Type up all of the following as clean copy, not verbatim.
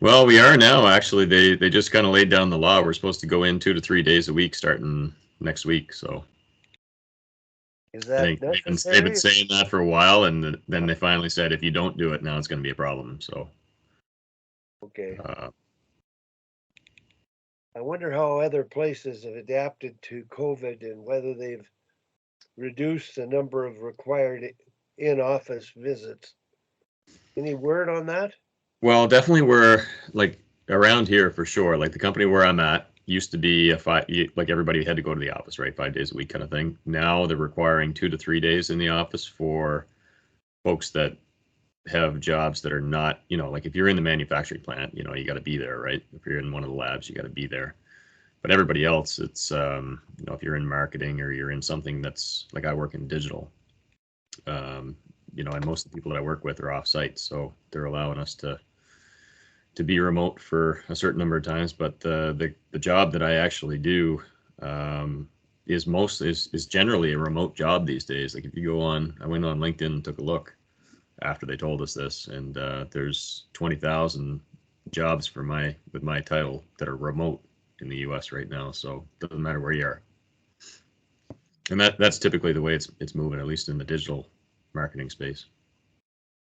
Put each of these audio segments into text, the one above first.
Well, we are now actually. They just kind of laid down the law. We're supposed to go in 2 to 3 days a week starting next week. So Is I that think they've been necessary? saying that for a while, and then they finally said if you don't do it now, it's going to be a problem. So Okay. uh, I wonder how other places have adapted to COVID and whether they've reduced the number of required in-office visits. Any word on that? well, definitely we're like around here for sure. Like the company where I'm at used to be a five, like everybody had to go to the office, right? 5 days a week kind of thing. Now they're requiring 2 to 3 days in the office for folks that have jobs that are not, like if you're in the manufacturing plant, you got to be there, right? If you're in one of the labs, you got to be there. But everybody else, it's, if you're in marketing or you're in something that's like I work in digital, um, and most of the people that I work with are off site. So they're allowing us to be remote for a certain number of times. But the job that I actually do um, is generally a remote job these days. Like if you go on, I went on LinkedIn and took a look after they told us this, and there's 20,000 jobs for my with my title that are remote in the U.S. right now. So it doesn't matter where you are, and that's typically the way it's moving, at least in the digital marketing space.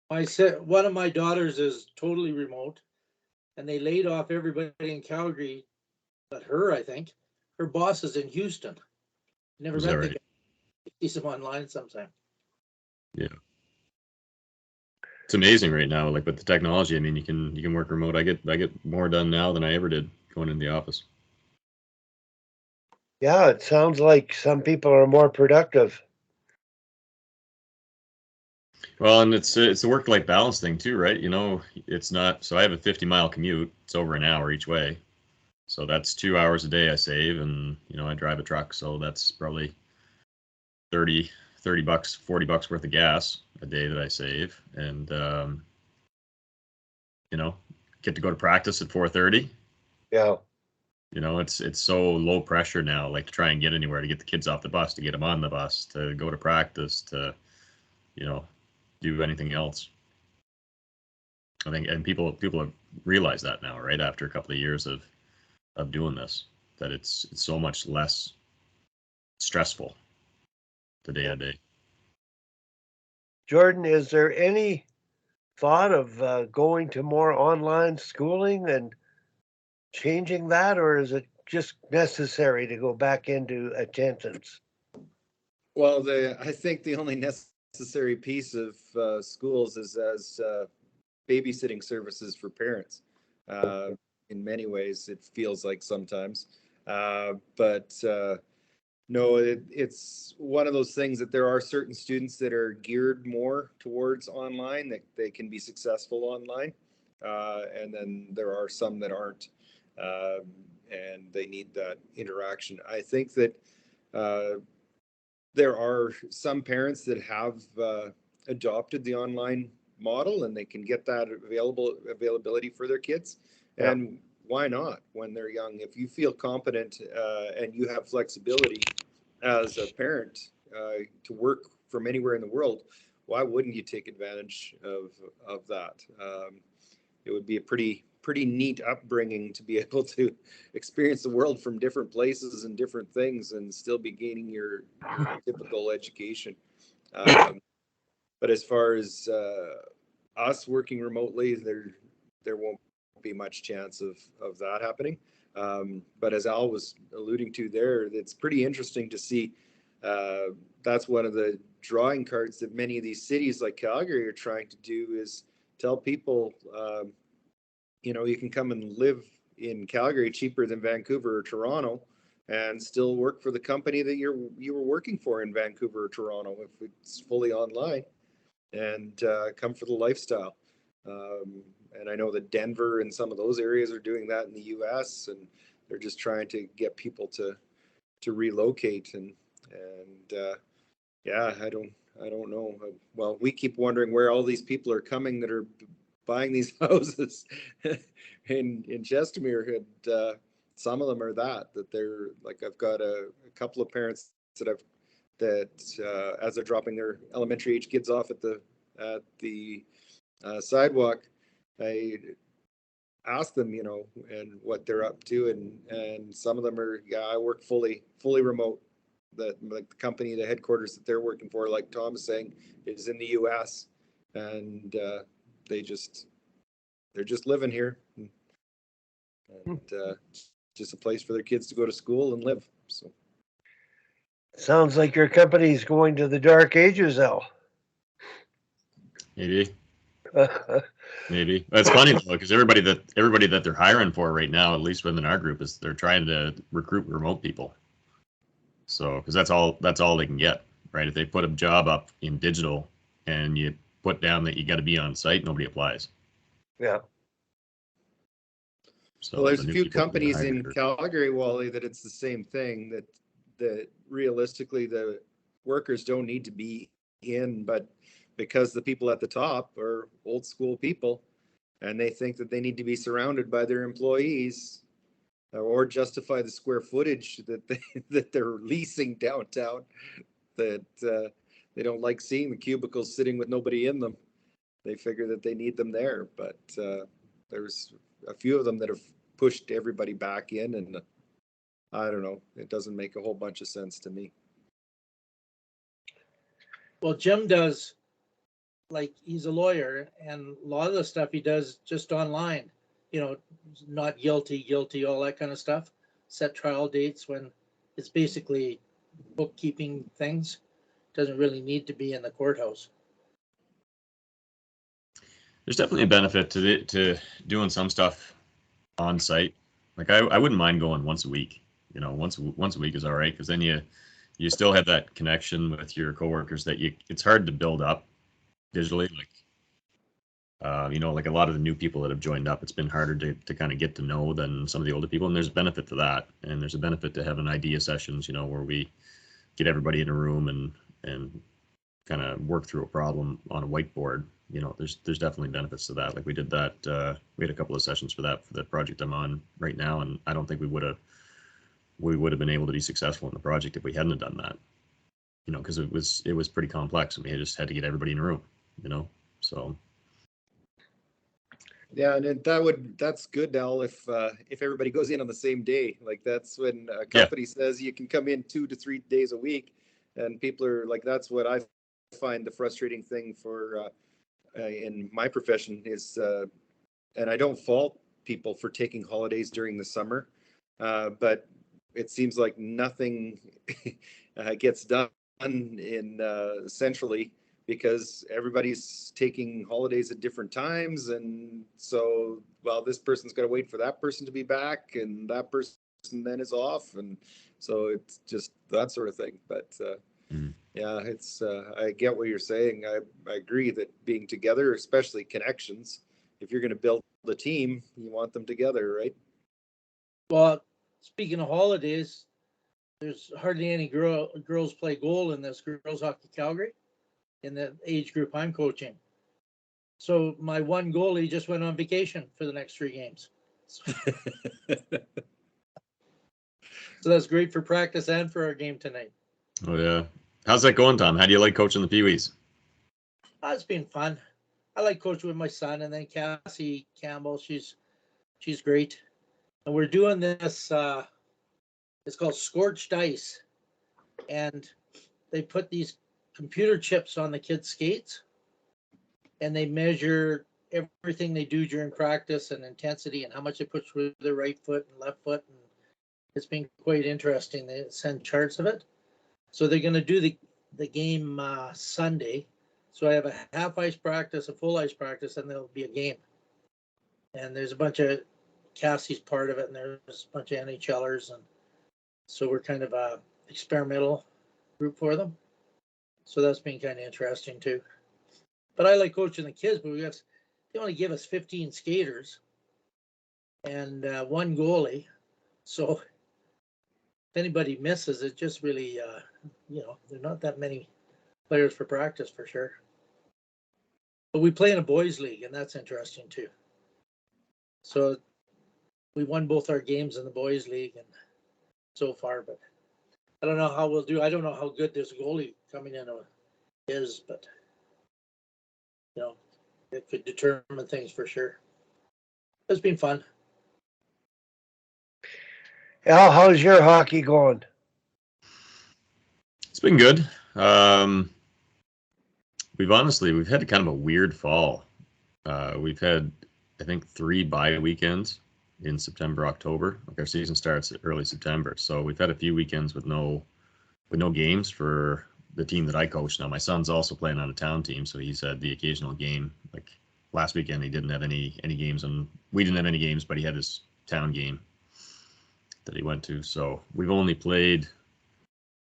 One of my daughters is totally remote, and they laid off everybody in Calgary, but her, I think. Her boss is in Houston. Never Is that met the right? guy. See him online sometime. Yeah, it's amazing right now. Like with the technology, I mean, you can work remote. I get more done now than I ever did going into the office. Yeah, it sounds like some people are more productive. Well, and it's a work life balance thing too, right? It's not. So I have a 50-mile commute. It's over an hour each way. So that's 2 hours a day I save, and I drive a truck, so that's probably 30, 30 bucks, $40 worth of gas a day that I save, and you know, get to go to practice at 4:30. Yeah. It's so low pressure now, like to try and get anywhere, to get the kids off the bus, to get them on the bus, to go to practice, to you know do anything else. I think, and people have realized that now, right after a couple of years of doing this, that it's so much less stressful the day Yeah. to day. Jordan, is there any thought of going to more online schooling and changing that, or is it just necessary to go back into attendance? Well, I think the only necessary piece of schools is as babysitting services for parents. Uh, in many ways, it feels like sometimes, but no, it's one of those things that there are certain students that are geared more towards online, that they can be successful online, and then there are some that aren't, um, and they need that interaction. I think that uh, there are some parents that have adopted the online model, and they can get that availability for their kids. Yeah. And why not when they're young? If you feel competent and you have flexibility as a parent to work from anywhere in the world, why wouldn't you take advantage of that? It would be a pretty neat upbringing to be able to experience the world from different places and different things and still be gaining your typical education. Um, but as far as us working remotely, there won't be much chance of that happening. But as Al was alluding to there, it's pretty interesting to see. That's one of the drawing cards that many of these cities like Calgary are trying to do, is tell people, you can come and live in Calgary cheaper than Vancouver or Toronto, and still work for the company that you were working for in Vancouver or Toronto if it's fully online, and come for the lifestyle. And I know that Denver and some of those areas are doing that in the U.S., and they're just trying to get people to relocate, and yeah, I don't know. Well, we keep wondering where all these people are coming that are buying these houses in Chestermere. And some of them are that they're like, I've got a couple of parents that as they're dropping their elementary age kids off at the sidewalk, I ask them, and what they're up to, and some of them are, yeah, I work fully remote. Like the company, the headquarters that they're working for, like Tom is saying, is in the U.S. and they're just living here, and just a place for their kids to go to school and live. So Sounds like your company's going to the dark ages, Al. Maybe. Maybe. That's funny though, because everybody that they're hiring for right now, at least within our group, is they're trying to recruit remote people. So, because that's all they can get, right? If they put a job up in digital and you put down that you got to be on site, nobody applies. Yeah. So well, there's the a new few people being companies in hired Calgary, Wally, that it's the same thing, that realistically the workers don't need to be in, but because the people at the top are old school people and they think that they need to be surrounded by their employees, or justify the square footage that they're leasing downtown, that they don't like seeing the cubicles sitting with nobody in them. They figure that they need them there, but there's a few of them that have pushed everybody back in, and I don't know, it doesn't make a whole bunch of sense to me. Well, Jim does, like, he's a lawyer, and a lot of the stuff he does just online, not guilty, all that kind of stuff. Set trial dates when it's basically bookkeeping things. Doesn't really need to be in the courthouse. There's definitely a benefit to doing some stuff on site. Like I wouldn't mind going once a week. Once a week is all right, because then you still have that connection with your coworkers that it's hard to build up digitally. Like like a lot of the new people that have joined up, it's been harder to kind of get to know than some of the older people, and there's a benefit to that, and there's a benefit to having idea sessions, where we get everybody in a room and kind of work through a problem on a whiteboard. There's definitely benefits to that. Like we did that, we had a couple of sessions for the project I'm on right now, and I don't think we would have been able to be successful in the project if we hadn't have done that. Because it was pretty complex, and we just had to get everybody in a room. So. Yeah, and that's good, Al, if everybody goes in on the same day. Like that's when a company says you can come in 2 to 3 days a week, and people are like, that's what I find the frustrating thing for in my profession is, and I don't fault people for taking holidays during the summer, but it seems like nothing gets done in centrally, because everybody's taking holidays at different times. And so, well, this person's got to wait for that person to be back, and that person then is off. And so it's just that sort of thing. But yeah, it's, I get what you're saying. I agree that being together, especially connections, if you're going to build a team, you want them together, right? Well, speaking of holidays, there's hardly any girls play goal in this girls hockey Calgary, in the age group I'm coaching. So my one goalie just went on vacation for the next 3 games. So that's great for practice and for our game tonight. Oh yeah. How's that going, Tom? How do you like coaching the Pee-wees? It's been fun. I like coaching with my son, and then Cassie Campbell. She's great. And we're doing this, it's called Scorched Ice. And they put these computer chips on the kids' skates, and they measure everything they do during practice and intensity and how much they push with their right foot and left foot. And it's been quite interesting. They send charts of it. So they're going to do the game Sunday. So I have a half ice practice, a full ice practice, and there'll be a game. And there's a bunch of Cassie's part of it, and there's a bunch of NHLers. And so we're kind of a experimental group for them. So that's been kind of interesting too. But I like coaching the kids, but they only give us 15 skaters and 1 goalie. So if anybody misses, it just really, there are not that many players for practice for sure. But we play in a boys league, and that's interesting too. So we won both our games in the boys league and so far, but I don't know how we'll do. I don't know how good this goalie coming in is, but it could determine things for sure. It's been fun. Al, how's your hockey going? It's been good. We've had kind of a weird fall. We've had, I think, 3 bye weekends in September, October. Like our season starts early September, so we've had a few weekends with no games for the team that I coach now. My son's also playing on a town team, so he's had the occasional game. Like last weekend, he didn't have any games, and we didn't have any games, but he had his town game that he went to. So we've only played. I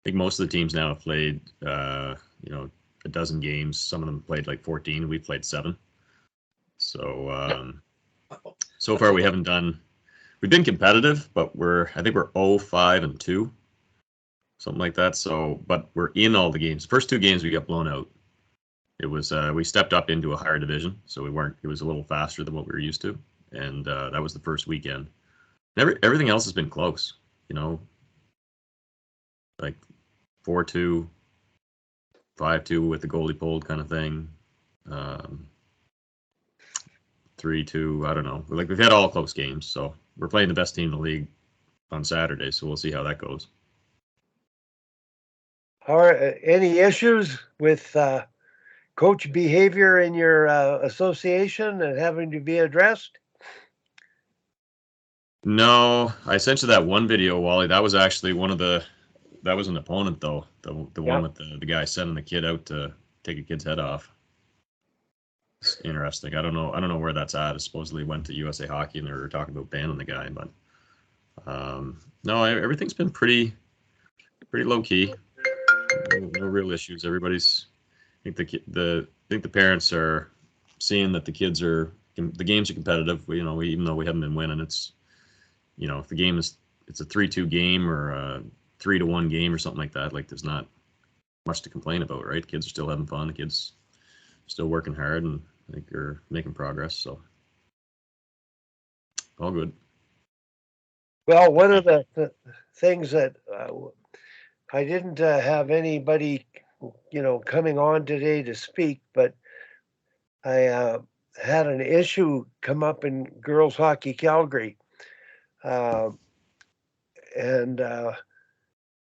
think most of the teams now have played, a dozen games. Some of them played like 14. We played 7. So so far we haven't done. We've been competitive, but I think we're 0-5-2, something like that. So, but we're in all the games. First 2 games we got blown out. It was we stepped up into a higher division, so we weren't. It was a little faster than what we were used to, and that was the first weekend. Everything else has been close, like 4-2, 5-2 with the goalie pulled kind of thing. 3-2, I don't know. Like we've had all close games, so we're playing the best team in the league on Saturday, so we'll see how that goes. Are any issues with coach behavior in your association and having to be addressed? No, I sent you that one video, Wally. That was actually that was an opponent though. The one with the guy sending the kid out to take a kid's head off. It's interesting. I don't know where that's at. It supposedly went to USA Hockey and they were talking about banning the guy, but no, everything's been pretty low key. No real issues. Everybody's. I think the parents are seeing that the games are competitive. Even though we haven't been winning, it's if the game it's a 3-2 game or a 3-1 game or something like that. Like there's not much to complain about, right? Kids are still having fun. The kids are still working hard, and I think they're making progress. So all good. Well, one of the things that I didn't have anybody, coming on today to speak, but I had an issue come up in girls hockey Calgary, and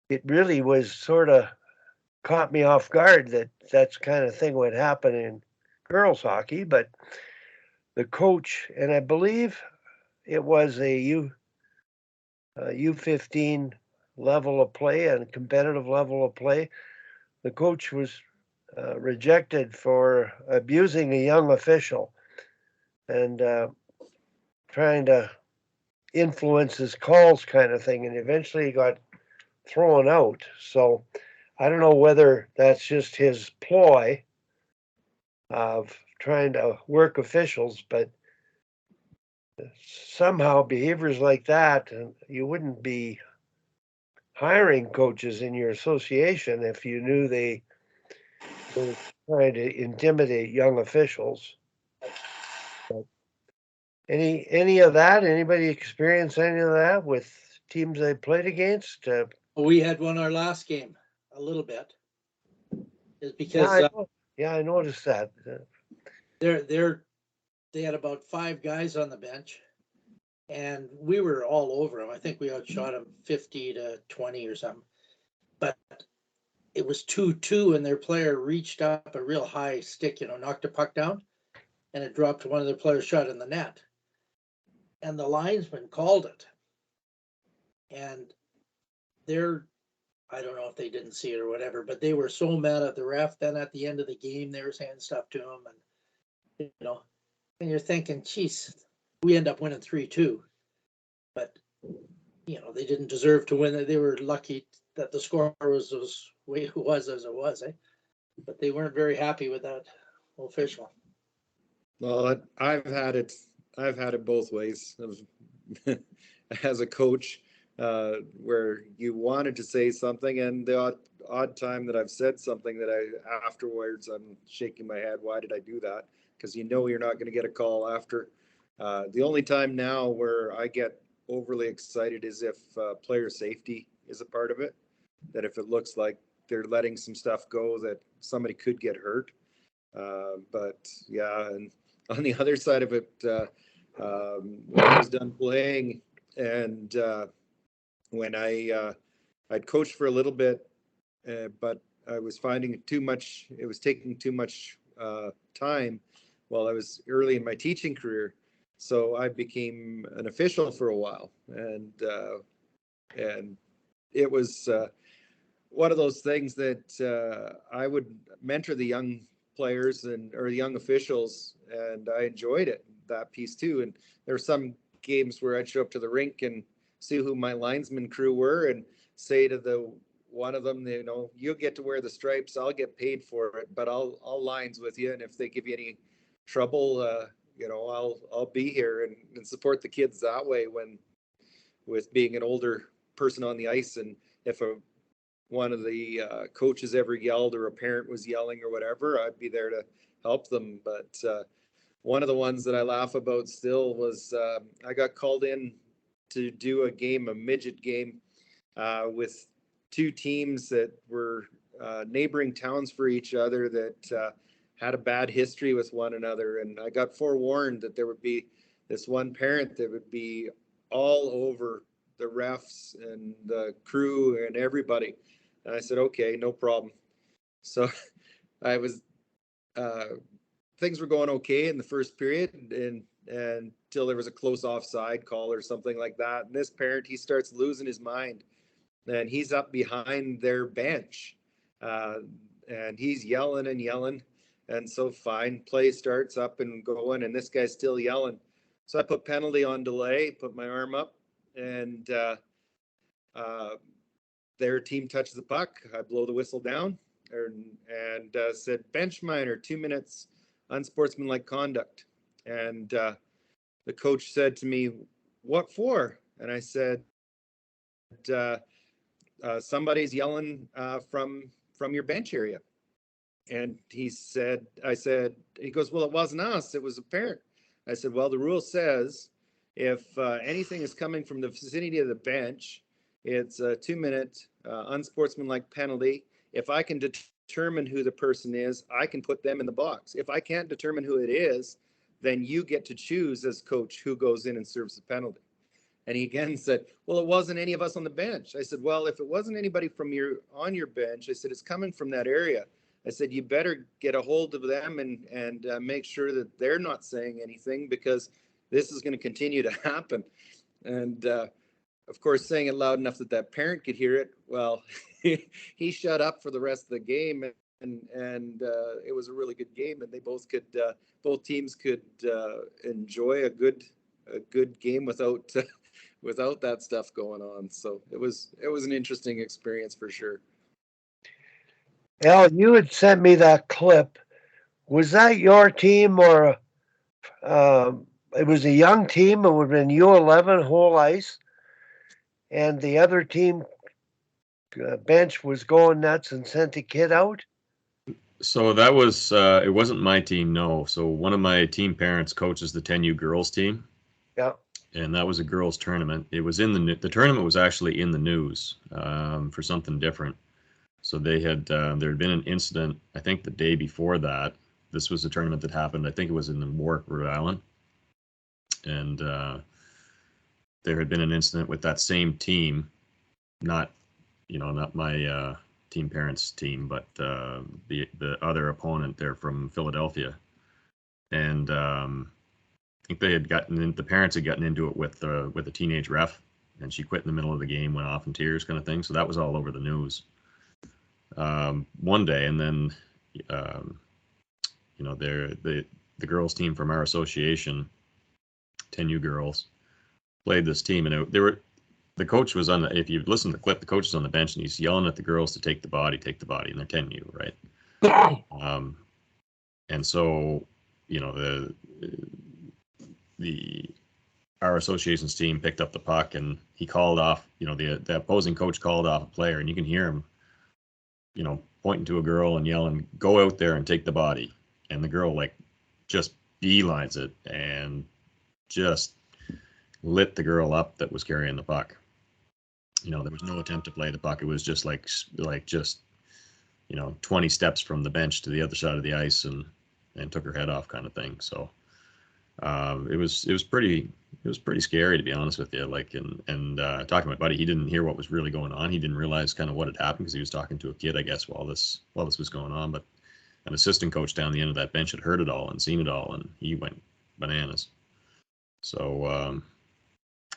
it really was sort of caught me off guard that that's kind of thing would happen in girls hockey. But the coach, and I believe it was a U15 level of play and competitive level of play, the coach was rejected for abusing a young official and trying to influence his calls kind of thing, and eventually he got thrown out. So I don't know whether that's just his ploy of trying to work officials, but somehow behaviors like that, you wouldn't be hiring coaches in your association if you knew they were trying to intimidate young officials. But any of that? Anybody experience any of that with teams they played against? We had won our last game a little bit. Is Yeah, because I noticed that. they had about 5 guys on the bench, and we were all over them. I think we outshot them 50-20 or something. But it was 2-2, and their player reached up a real high stick, knocked the puck down, and it dropped to one of their players' shot in the net. And the linesman called it. And I don't know if they didn't see it or whatever, but they were so mad at the ref. Then at the end of the game, they were saying stuff to him, and you're thinking, geez, we end up winning 3-2, but they didn't deserve to win. They were lucky that the score was as it was, eh? But they weren't very happy with that official. Well, I've had it both ways. As a coach, where you wanted to say something, and the odd time that I've said something that afterwards I'm shaking my head. Why did I do that? Because you're not going to get a call after. The only time now where I get overly excited is if player safety is a part of it. That if it looks like they're letting some stuff go that somebody could get hurt. But yeah, and on the other side of it, when I was done playing, and when I'd coached for a little bit, but I was finding it too much. It was taking too much time while I was early in my teaching career. So I became an official for a while, and it was one of those things that I would mentor the young players or young officials, and I enjoyed it, that piece too. And there were some games where I'd show up to the rink and see who my linesman crew were and say to one of them, you'll get to wear the stripes, I'll get paid for it, but I'll lines with you, and if they give you any trouble, I'll be here and support the kids that way, when with being an older person on the ice. And if one of the coaches ever yelled, or a parent was yelling or whatever, I'd be there to help them. But one of the ones that I laugh about still was I got called in to do a midget game with two teams that were neighboring towns for each other that had a bad history with one another. And I got forewarned that there would be this one parent that would be all over the refs and the crew and everybody. And I said, okay, no problem. So I was, things were going okay in the first period, and until there was a close offside call or something like that. And this parent, he starts losing his mind, and he's up behind their bench, and he's yelling and yelling. And so fine, play starts up and going, and this guy's still yelling. So I put penalty on delay, put my arm up, and their team touches the puck. I blow the whistle down and said, bench minor, 2 minutes, unsportsmanlike conduct. And the coach said to me, what for? And I said, somebody's yelling from your bench area. And he goes, well, it wasn't us, it was a parent. I said, well, the rule says if anything is coming from the vicinity of the bench, it's a 2 minute unsportsmanlike penalty. If I can determine who the person is, I can put them in the box. If I can't determine who it is, then you get to choose as coach who goes in and serves the penalty. And he again said, well, it wasn't any of us on the bench. I said, well, if it wasn't anybody on your bench, I said, it's coming from that area. I said, you better get a hold of them and make sure that they're not saying anything, because this is going to continue to happen. And of course, saying it loud enough that that parent could hear it, well, he shut up for the rest of the game, and it was a really good game, and they both teams could enjoy a good game without without that stuff going on. So it was an interesting experience for sure. Al, you had sent me that clip. Was that your team, or it was a young team? It would have been U11 whole ice, and the other team bench was going nuts and sent a kid out? So that was, it wasn't my team, no. So one of my team parents coaches the 10U girls team. Yeah. And that was a girls tournament. It was the tournament was actually in the news for something different. So there had been an incident, I think the day before that. This was a tournament that happened, I think it was in Warwick, Rhode Island. And there had been an incident with that same team, not my team parents' team, but the other opponent there from Philadelphia. And I think the parents had gotten into it with a teenage ref, and she quit in the middle of the game, went off in tears, kind of thing. So that was all over the news one day. And then the girls team from our association, 10U girls, played this team, and the coach was if you listen to the clip, the coach is on the bench and he's yelling at the girls to take the body, and they're 10U, right? And so our association's team picked up the puck, and he called off, the opposing coach called off a player, and you can hear him, pointing to a girl and yelling, go out there and take the body. And the girl just beelines it and just lit the girl up that was carrying the puck. There was no attempt to play the puck. It was just 20 steps from the bench to the other side of the ice and took her head off, kind of thing. So It was pretty scary, to be honest with you. Like, and talking to my buddy, he didn't hear what was really going on. He didn't realize kind of what had happened because he was talking to a kid, I guess, while this was going on. But an assistant coach down the end of that bench had heard it all and seen it all, and he went bananas. So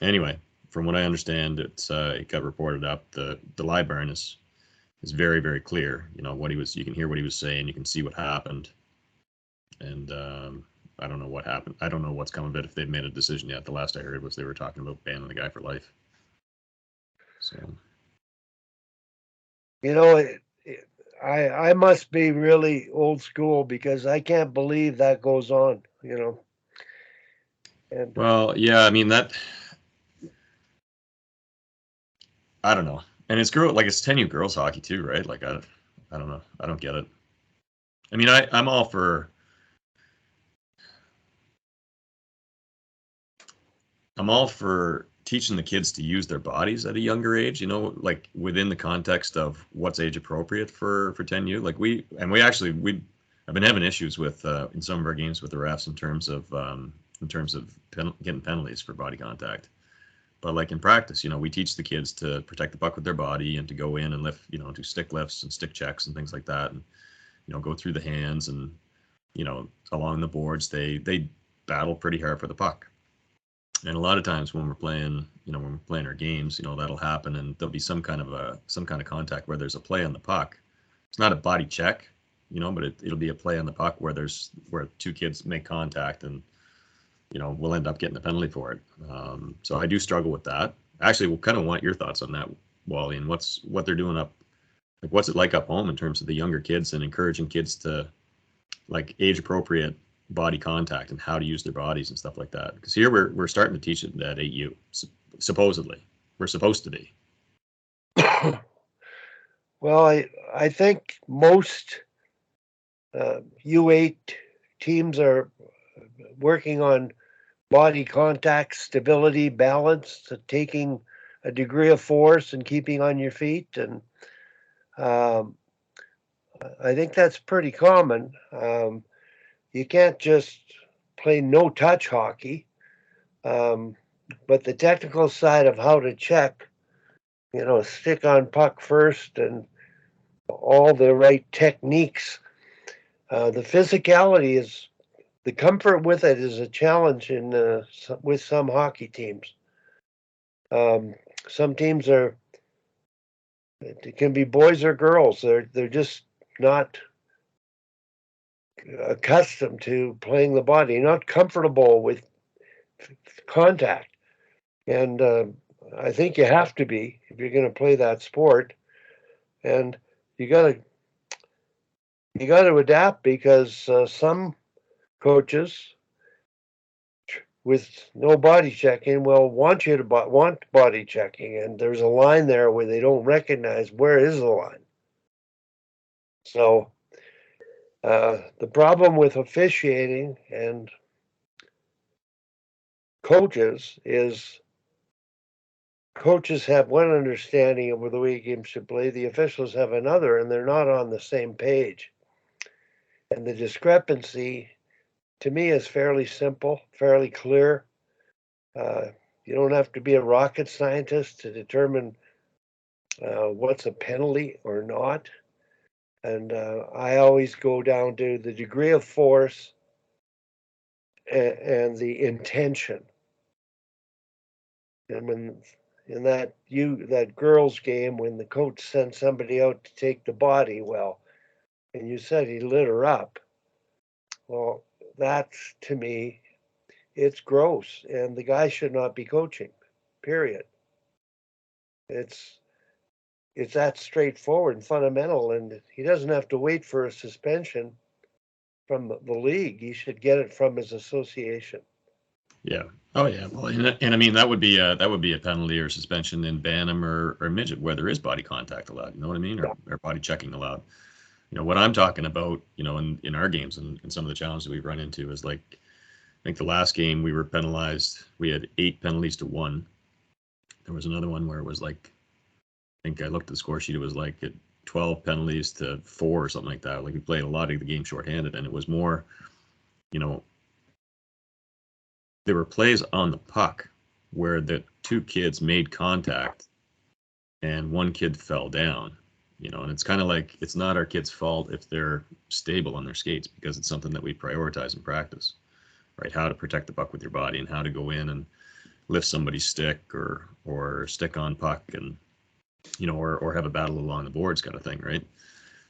anyway, from what I understand, it got reported up. The live burn is very, very clear. You know what you can hear what he was saying. You can see what happened, and I don't know what happened. I don't know what's come of it, if they've made a decision yet. The last I heard was they were talking about banning the guy for life. So, You know, I must be really old school because I can't believe that goes on, you know. And well, yeah, I mean that. I don't know, and it's it's 10U girls hockey too, right? Like I don't know. I don't get it. I mean, I'm all for. I'm all for teaching the kids to use their bodies at a younger age, you know, like within the context of what's age appropriate for 10U. Like I've been having issues with in some of our games with the refs in terms of getting penalties for body contact. But like in practice, you know, we teach the kids to protect the puck with their body and to go in and lift, you know, do stick lifts and stick checks and things like that, and you know, go through the hands and you know, along the boards, they battle pretty hard for the puck. And a lot of times when we're playing, you know, when we're playing our games, you know, that'll happen, and there'll be some kind of contact where there's a play on the puck. It's not a body check, you know, but it'll be a play on the puck where two kids make contact, and you know, we'll end up getting a penalty for it. So I do struggle with that. Actually, we'll kind of want your thoughts on that, Wally, and what they're doing what's it like up home in terms of the younger kids and encouraging kids to like age appropriate body contact and how to use their bodies and stuff like that. Because here we're starting to teach it at 8U, supposedly. We're supposed to be. well, I think most U8 teams are working on body contact, stability, balance, taking a degree of force and keeping on your feet. And I think that's pretty common. You can't just play no touch hockey. But the technical side of how to check, you know, stick on puck first and all the right techniques. The physicality is, the comfort with it is a challenge with some hockey teams. Some teams it can be boys or girls. They're just not accustomed to playing the body, not comfortable with contact. And I think you have to be if you're going to play that sport. And you got to adapt because some coaches with no body checking will want you to want body checking, and there's a line there where they don't recognize where is the line. So the problem with officiating and coaches is coaches have one understanding of the way games should play, the officials have another, and they're not on the same page. And the discrepancy, to me, is fairly simple, fairly clear. You don't have to be a rocket scientist to determine what's a penalty or not. And I always go down to the degree of force and the intention. And when in that girls' game, when the coach sent somebody out to take the body, well, and you said he lit her up. Well, that's, to me, it's gross, and the guy should not be coaching. Period. It's that straightforward and fundamental, and he doesn't have to wait for a suspension from the league. He should get it from his association. Yeah. Oh yeah. Well, and I mean that would be a penalty or suspension in Bantam or midget where there is body contact allowed. You know what I mean? Or body checking allowed. You know what I'm talking about. You know, in our games and some of the challenges we've run into is like, I think the last game we were penalized. We had 8 penalties to 1. There was another one where it was like, I think I looked at the score sheet. It was like 12 penalties to 4 or something like that. Like we played a lot of the game shorthanded, and it was more, you know, there were plays on the puck where the two kids made contact and one kid fell down, and it's kind of like, it's not our kids' fault if they're stable on their skates, because it's something that we prioritize in practice, right? How to protect the puck with your body and how to go in and lift somebody's stick or stick on puck and, or have a battle along the boards kind of thing, right?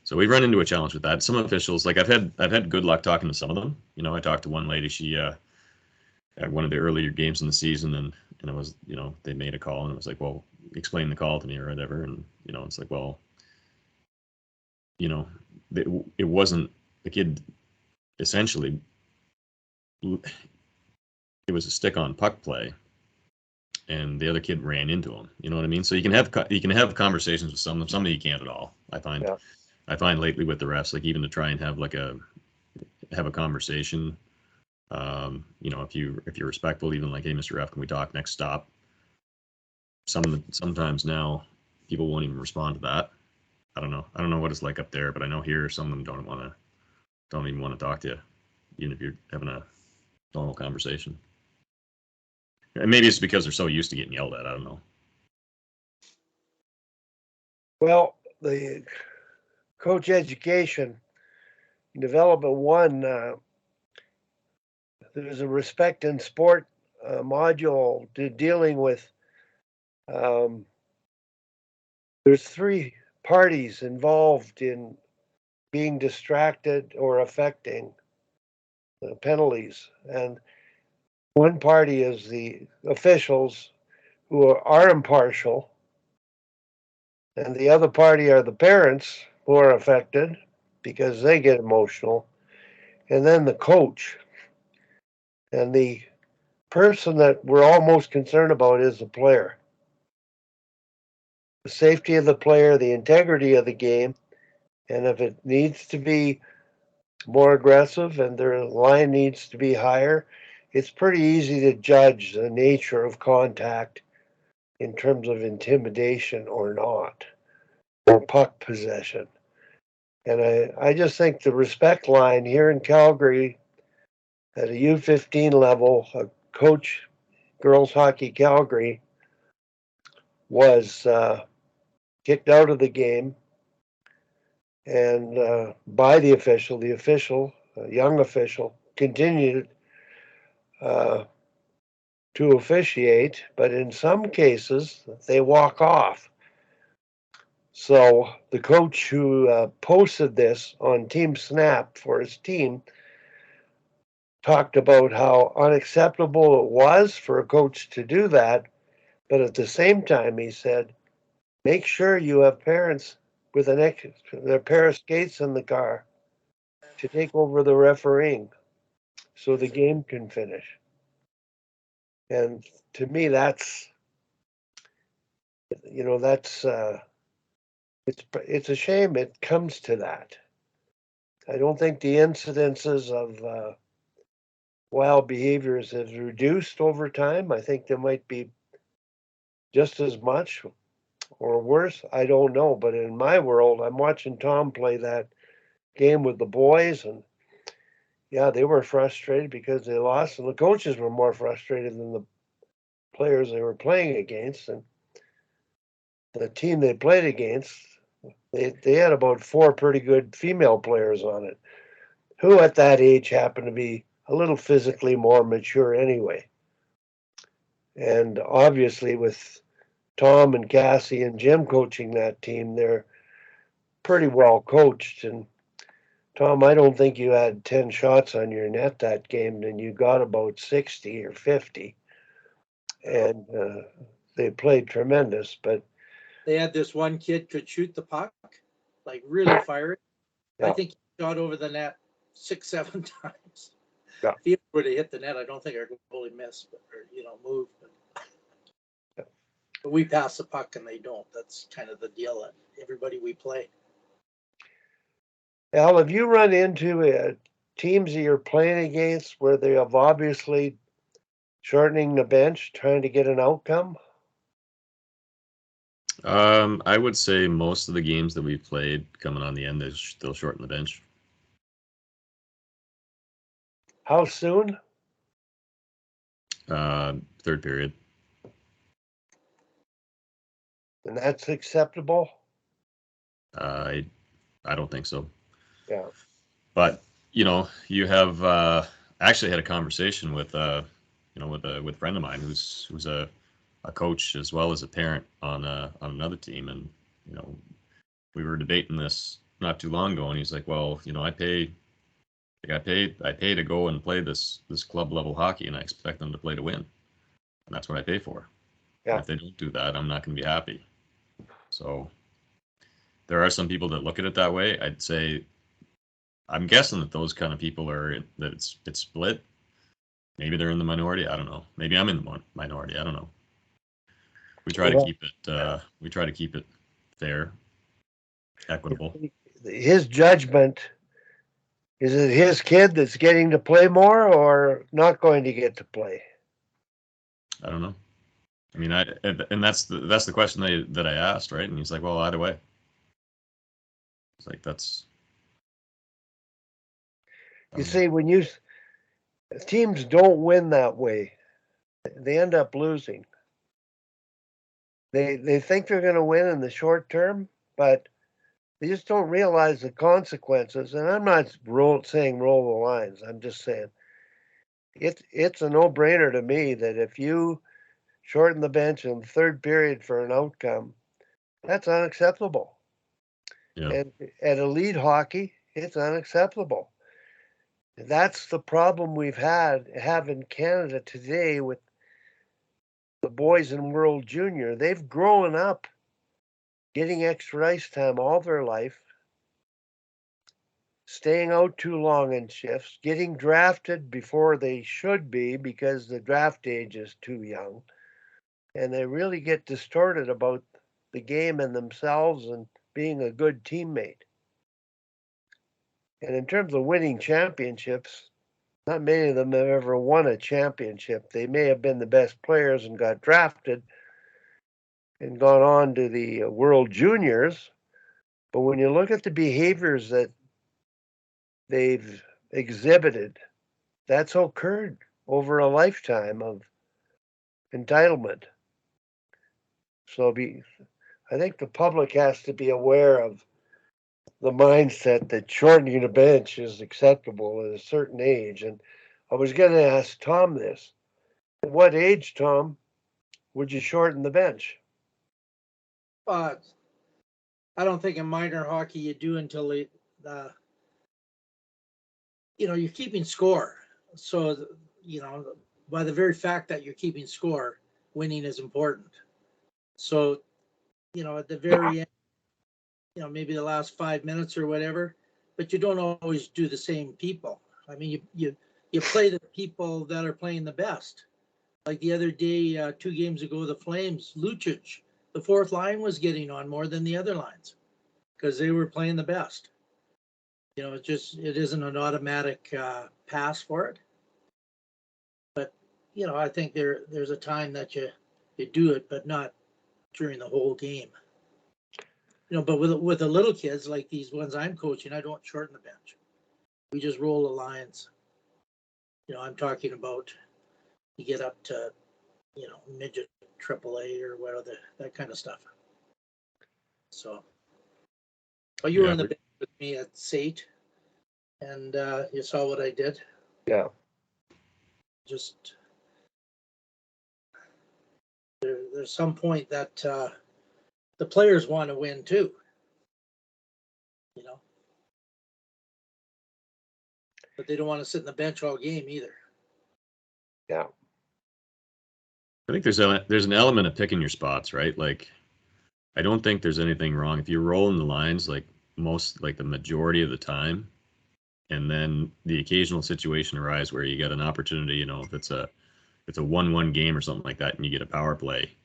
So we run into a challenge with that. Some officials, like I've had good luck talking to some of them. I talked to one lady, she at one of the earlier games in the season, and it was, they made a call and it was like, well, explain the call to me or whatever. And, it's like, well, it wasn't, the kid essentially, it was a stick on puck play and the other kid ran into him. You know what I mean? So you can have conversations with some of them. Some of you can't at all. I find lately with the refs, like even to try and have a conversation, if you're respectful, even like, hey, Mr. Ref, can we talk next stop? Sometimes now people won't even respond to that. I don't know what it's like up there, but I know here some of them don't even want to talk to you, even if you're having a normal conversation. And maybe it's because they're so used to getting yelled at. I don't know. Well, the coach education development 1, there's a respect in sport module dealing with, there's 3 parties involved in being distracted or affecting the penalties. And one party is the officials who are impartial, and the other party are the parents who are affected because they get emotional, and then the coach. And the person that we're all most concerned about is the player. The safety of the player, the integrity of the game, and if it needs to be more aggressive and their line needs to be higher, it's pretty easy to judge the nature of contact in terms of intimidation or not, or puck possession. And I just think the respect line here in Calgary at a U15 level, a coach, girls hockey Calgary, was kicked out of the game and by the official. The official, a young official, continued to officiate, but in some cases they walk off. So the coach who posted this on Team Snap for his team talked about how unacceptable it was for a coach to do that, but at the same time he said, make sure you have parents with their pair of skates in the car to take over the refereeing so the game can finish. And to me, that's it's a shame it comes to that. I don't think the incidences of wild behaviors has reduced over time. I think there might be just as much or worse. I don't know. But in my world, I'm watching Tom play that game with the boys, and yeah, they were frustrated because they lost, and the coaches were more frustrated than the players they were playing against. And the team they played against, they had about 4 pretty good female players on it, who at that age happened to be a little physically more mature anyway. And obviously with Tom and Cassie and Jim coaching that team, they're pretty well coached. And Tom, I don't think you had 10 shots on your net that game, and you got about 60 or 50. And they played tremendous, but They had this one kid could shoot the puck, like really fire it. yeah. I think he shot over the net 6-7 times. Yeah. If he would have hit the net, I don't think our goalie missed or moved. But we pass the puck and they don't. That's kind of the deal at everybody we play. Al, have you run into teams that you're playing against where they have obviously shortening the bench, trying to get an outcome? I would say most of the games that we've played coming on the end, they'll shorten the bench. How soon? Third period. And that's acceptable? I don't think so. Yeah. But you have actually had a conversation with with a friend of mine who's a coach as well as a parent on another team, and we were debating this not too long ago, and he's like, well, I pay to go and play this club level hockey, and I expect them to play to win, and that's what I pay for. Yeah. And if they don't do that, I'm not going to be happy. So there are some people that look at it that way. I'd say I'm guessing that those kind of people that it's split. Maybe they're in the minority. I don't know. Maybe I'm in the minority. I don't know. We try to keep it. We try to keep it fair, equitable. His judgment, is it his kid that's getting to play more or not going to get to play? I don't know. I mean, and that's the question that I asked, right? And he's like, well, either way. It's like that's. You see, when teams don't win that way, they end up losing. They think they're going to win in the short term, but they just don't realize the consequences. And I'm not saying roll the lines. I'm just saying it's a no-brainer to me that if you shorten the bench in the third period for an outcome, that's unacceptable. Yeah. And at elite hockey, it's unacceptable. That's the problem we've have in Canada today with the boys in World Junior. They've grown up getting extra ice time all their life, staying out too long in shifts, getting drafted before they should be because the draft age is too young. And they really get distorted about the game and themselves and being a good teammate. And in terms of winning championships, not many of them have ever won a championship. They may have been the best players and got drafted and gone on to the World Juniors. But when you look at the behaviors that they've exhibited, that's occurred over a lifetime of entitlement. So I think the public has to be aware of the mindset that shortening a bench is acceptable at a certain age. And I was going to ask Tom this. At what age, Tom, would you shorten the bench? I don't think in minor hockey you do until you're keeping score. So, by the very fact that you're keeping score, winning is important. So, at the very end, maybe the last 5 minutes or whatever, but you don't always do the same people. I mean, you play the people that are playing the best. Like the other day, 2 games ago, the Flames, Lucic, the fourth line was getting on more than the other lines because they were playing the best. It isn't an automatic pass for it. But, I think there's a time that you do it, but not during the whole game. But with the little kids like these ones I'm coaching, I don't shorten the bench. We just roll the lines. I'm talking about you get up to, midget AAA or whatever, that kind of stuff. So, but you were in the bench with me at SAIT, and you saw what I did. Yeah. Just there's some point that the players want to win too. But they don't want to sit in the bench all game either. Yeah. I think there's an element of picking your spots, right? Like, I don't think there's anything wrong if you're rolling the lines like the majority of the time, and then the occasional situation arises where you get an opportunity. If it's a 1-1 game or something like that, and you get a power play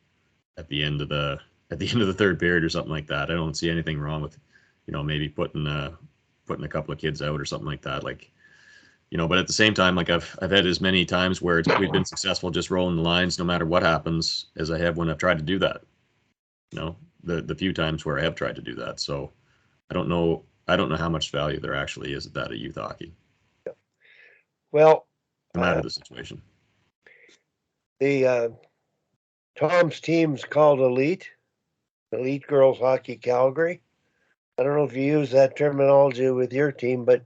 at the end of the third period or something like that. I don't see anything wrong with, maybe putting a couple of kids out or something like that. Like, but at the same time, like I've had as many times where we've been successful just rolling the lines no matter what happens as I have when I've tried to do that. The few times where I have tried to do that. So I don't know how much value there actually is at that at youth hockey. Well, No matter the situation. The Tom's team's called Elite Girls Hockey Calgary. I don't know if you use that terminology with your team, but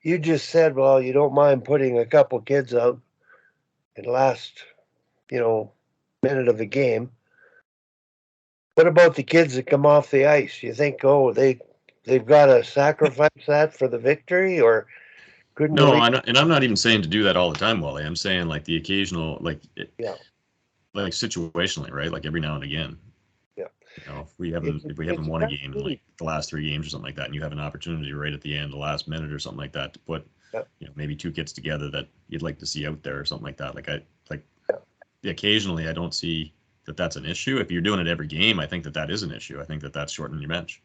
you just said, well, you don't mind putting a couple kids out in the last, minute of the game. What about the kids that come off the ice? You think, they've got to sacrifice that for the victory, or couldn't No, they? I'm not even saying to do that all the time, Wally. I'm saying like the occasional, Yeah. like situationally, right? Like every now and again. Yeah. If we haven't It's won a game in really- like the last 3 games or something like that, and you have an opportunity right at the end, the last minute or something like that, to put, Yeah. maybe 2 kids together that you'd like to see out there or something like that. Like Yeah. occasionally, I don't see that that's an issue. If you're doing it every game, I think that is an issue. I think that's shortening your bench.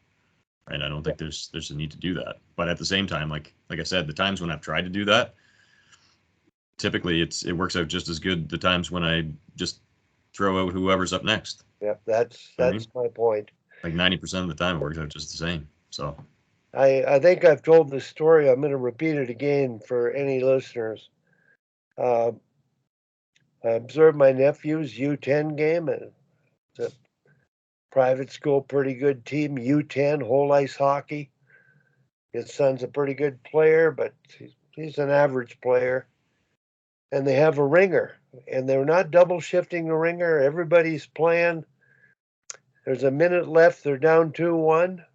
Right. I don't think there's a need to do that. But at the same time, like I said, the times when I've tried to do that, typically it works out just as good the times when I just throw out whoever's up next. Yeah, that's I mean? my point. Like 90% of the time it works out just the same. So I think I've told this story. I'm going to repeat it again for any listeners. I observed my nephew's U10 game, and it's a private school, pretty good team, U10, whole ice hockey. His son's a pretty good player, but he's an average player. And they have a ringer, and they're not double shifting the ringer. Everybody's playing. There's a minute left. They're down 2-1.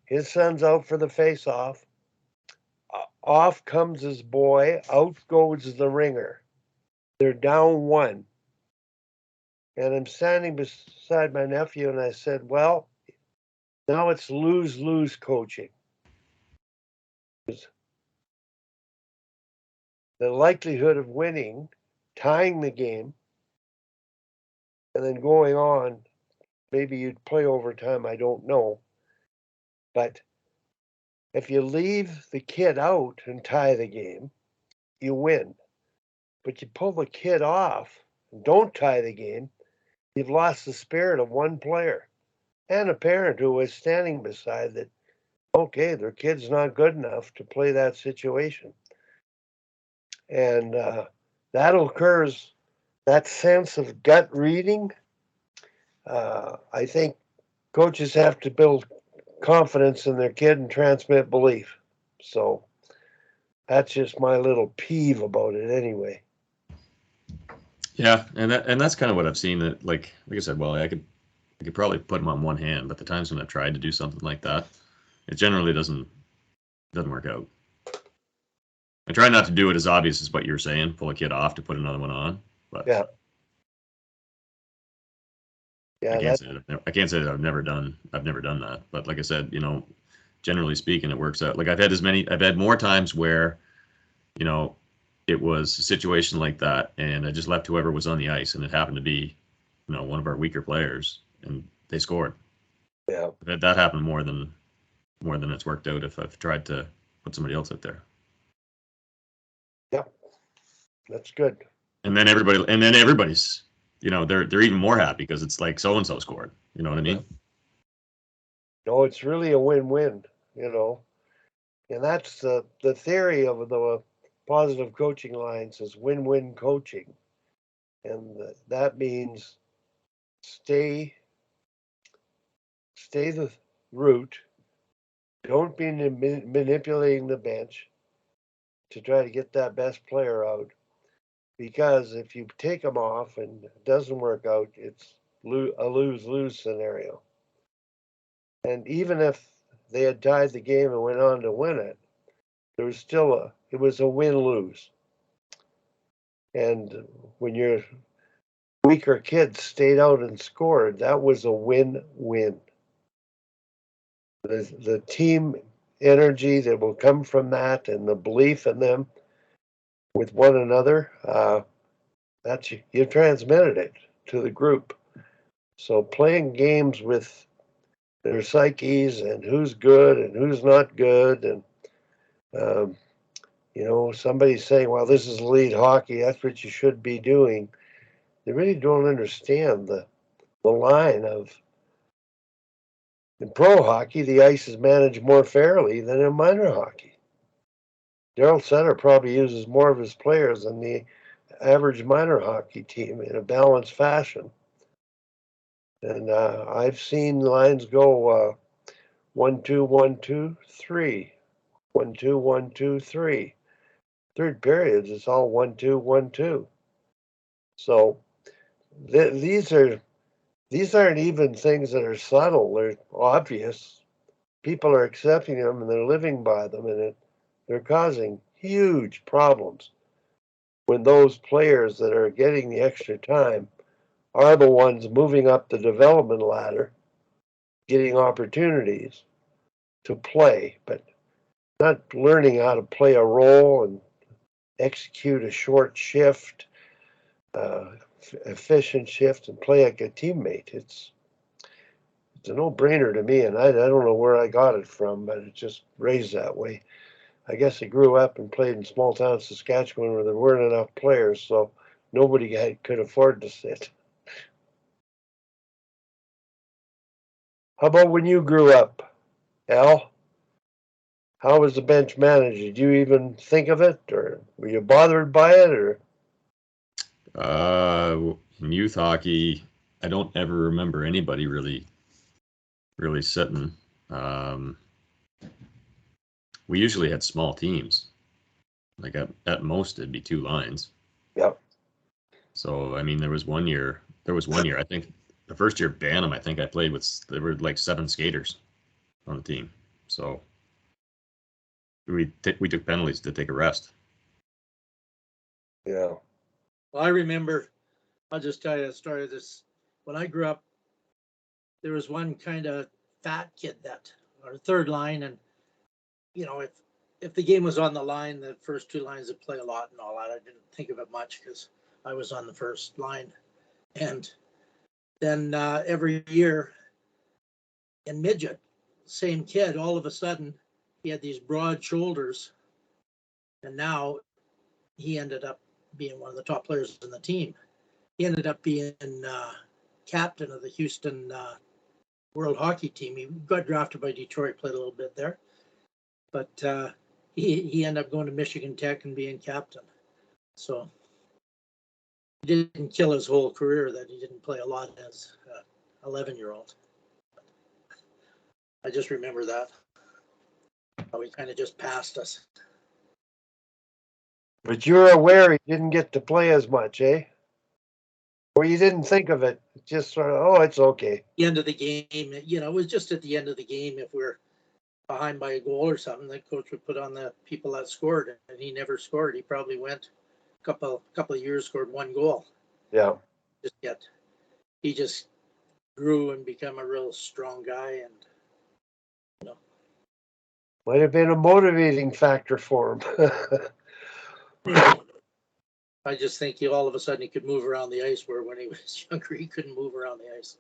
His son's out for the face-off. Off comes his boy. Out goes the ringer. They're down 1. And I'm standing beside my nephew, and I said, well, now it's lose-lose coaching. The likelihood of winning, tying the game, and then going on, maybe you'd play overtime, I don't know. But if you leave the kid out and tie the game, you win. But you pull the kid off and don't tie the game, you've lost the spirit of one player and a parent who was standing beside that, okay, their kid's not good enough to play that situation. And that occurs, that sense of gut reading. I think coaches have to build confidence in their kid and transmit belief. So that's just my little peeve about it anyway. yeah, and that's kind of what I've seen. That like I said, well, I could probably put them on one hand, but the times when I've tried to do something like that, it generally doesn't work out. I try not to do it as obvious as what you're saying, pull a kid off to put another one on. But Yeah. I Yeah, can't say that I've never done that. But like I said, generally speaking, it works out. Like I've had more times where, it was a situation like that, and I just left whoever was on the ice, and it happened to be, one of our weaker players, and they scored. yeah, That happened more than it's worked out if I've tried to put somebody else out there. that's good. And then everybody's, they're even more happy because it's like so and so scored. You know what I mean? No, it's really a win-win, and that's the theory of the positive coaching lines is win-win coaching, and that means stay the route. Don't be manipulating the bench to try to get that best player out. Because if you take them off and it doesn't work out, it's a lose-lose scenario. And even if they had tied the game and went on to win it, there was still it was a win-lose. And when your weaker kids stayed out and scored, that was a win-win. The team energy that will come from that and the belief in them with one another, that's you transmitted it to the group. So playing games with their psyches and who's good and who's not good, and somebody's saying, "Well, this is elite hockey. That's what you should be doing." They really don't understand the line of in pro hockey. The ice is managed more fairly than in minor hockey. Daryl Sutter probably uses more of his players than the average minor hockey team in a balanced fashion. And I've seen lines go 1-2, 1-2, 3, 1-2, 1-2, 3. Third periods, it's all 1-2, 1-2. So these aren't even things that are subtle. They're obvious. People are accepting them and they're living by them, and they're causing huge problems when those players that are getting the extra time are the ones moving up the development ladder, getting opportunities to play, but not learning how to play a role and execute a short shift, efficient shift, and play like a teammate. It's a no-brainer to me, and I don't know where I got it from, but it just raised that way. I guess I grew up and played in small town Saskatchewan where there weren't enough players, so nobody could afford to sit. How about when you grew up, Al? How was the bench managed? Did you even think of it, or were you bothered by it, or? In youth hockey, I don't ever remember anybody really sitting. We usually had small teams. Like at most it'd be 2 lines. Yep. So I mean, there was one year. I think the first year Bantam. I think I played with. There were like 7 skaters on the team. So we took penalties to take a rest. Yeah. Well, I remember, I'll just tell you a story of this. When I grew up, there was one kind of fat kid our third line, and if the game was on the line, the first 2 lines would play a lot and all that. I didn't think of it much because I was on the first line. And then every year in midget, same kid, all of a sudden he had these broad shoulders, and now he ended up being one of the top players in the team. He ended up being captain of the Houston World Hockey Team. He got drafted by Detroit, played a little bit there, but he ended up going to Michigan Tech and being captain. So he didn't kill his whole career that he didn't play a lot as an 11-year-old. I just remember that. How he kind of just passed us. But you're aware he didn't get to play as much, eh? Or you didn't think of it, just sort of, oh, it's okay. The end of the game, it was just at the end of the game. If we're behind by a goal or something, the coach would put on the people that scored, and he never scored. He probably went a couple of years, scored 1 goal. Yeah. He just grew and became a real strong guy, and Might have been a motivating factor for him. I just think all of a sudden he could move around the ice, where when he was younger he couldn't move around the ice.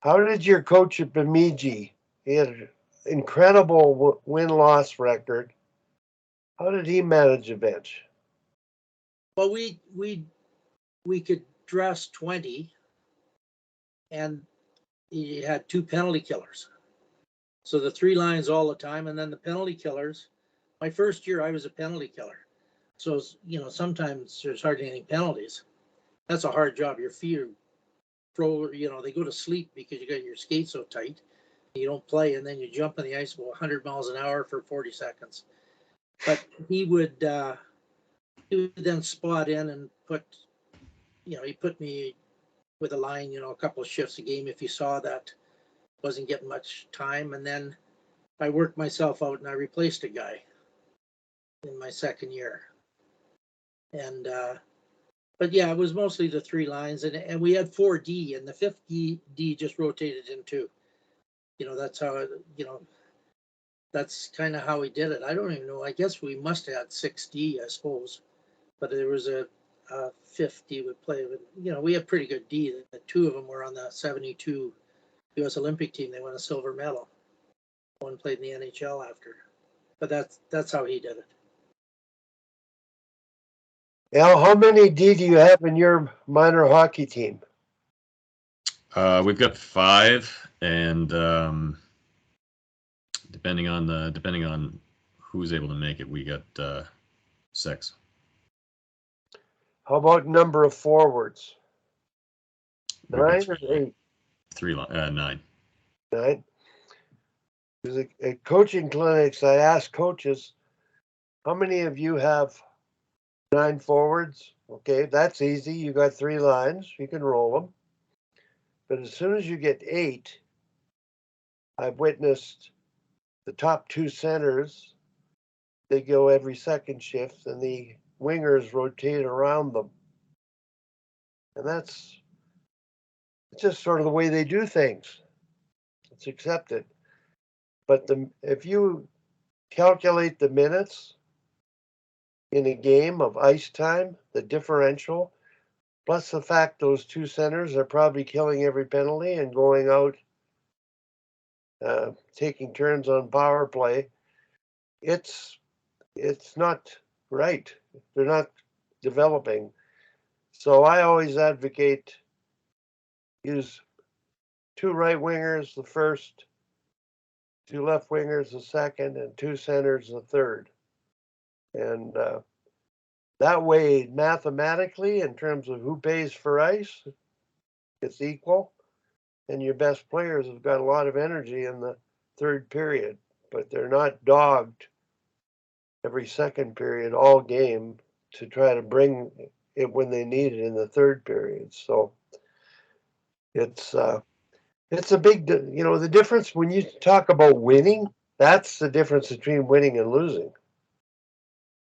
How did your coach at Bemidji? He had an incredible win-loss record. How did he manage a bench? Well, we could dress 20, and he had 2 penalty killers. So the 3 lines all the time, and then the penalty killers. My first year, I was a penalty killer. So, sometimes there's hardly any penalties. That's a hard job. Your feet they go to sleep because you got your skates so tight. You don't play, and then you jump on the ice 100 miles an hour for 40 seconds. But he would then spot in and he put me with a line, a couple of shifts a game if he saw that wasn't getting much time. And then I worked myself out and I replaced a guy in my second year. And, but yeah, it was mostly the 3 lines, and we had 4D, and the 5th D just rotated in 2. That's how, that's kind of how we did it. I don't even know. I guess we must have had 6D, I suppose, but there was a 5th D would play with, we had pretty good D. The 2 of them were on the 72 U.S. Olympic team. They won a silver medal. One played in the NHL after, but that's how he did it. Al, how many D do you have in your minor hockey team? We've got 5, and depending on who's able to make it, we got 6. How about number of forwards? We've got 9 or 8? 9. 9. Because at coaching clinics, I ask coaches, how many of you have 9 forwards? Okay, that's easy. You got 3 lines. You can roll them. But as soon as you get 8, I've witnessed the top 2 centers, they go every second shift, and the wingers rotate around them. And it's just sort of the way they do things. It's accepted. But if you calculate the minutes in a game of ice time, the differential, plus the fact those 2 centers are probably killing every penalty and going out, taking turns on power play, it's not right. They're not developing. So I always advocate use 2 right wingers the first, 2 left wingers the second, and 2 centers the third. And that way, mathematically, in terms of who pays for ice, it's equal. And your best players have got a lot of energy in the third period, but they're not dogged every second period all game to try to bring it when they need it in the third period. So it's a big, the difference when you talk about winning, that's the difference between winning and losing.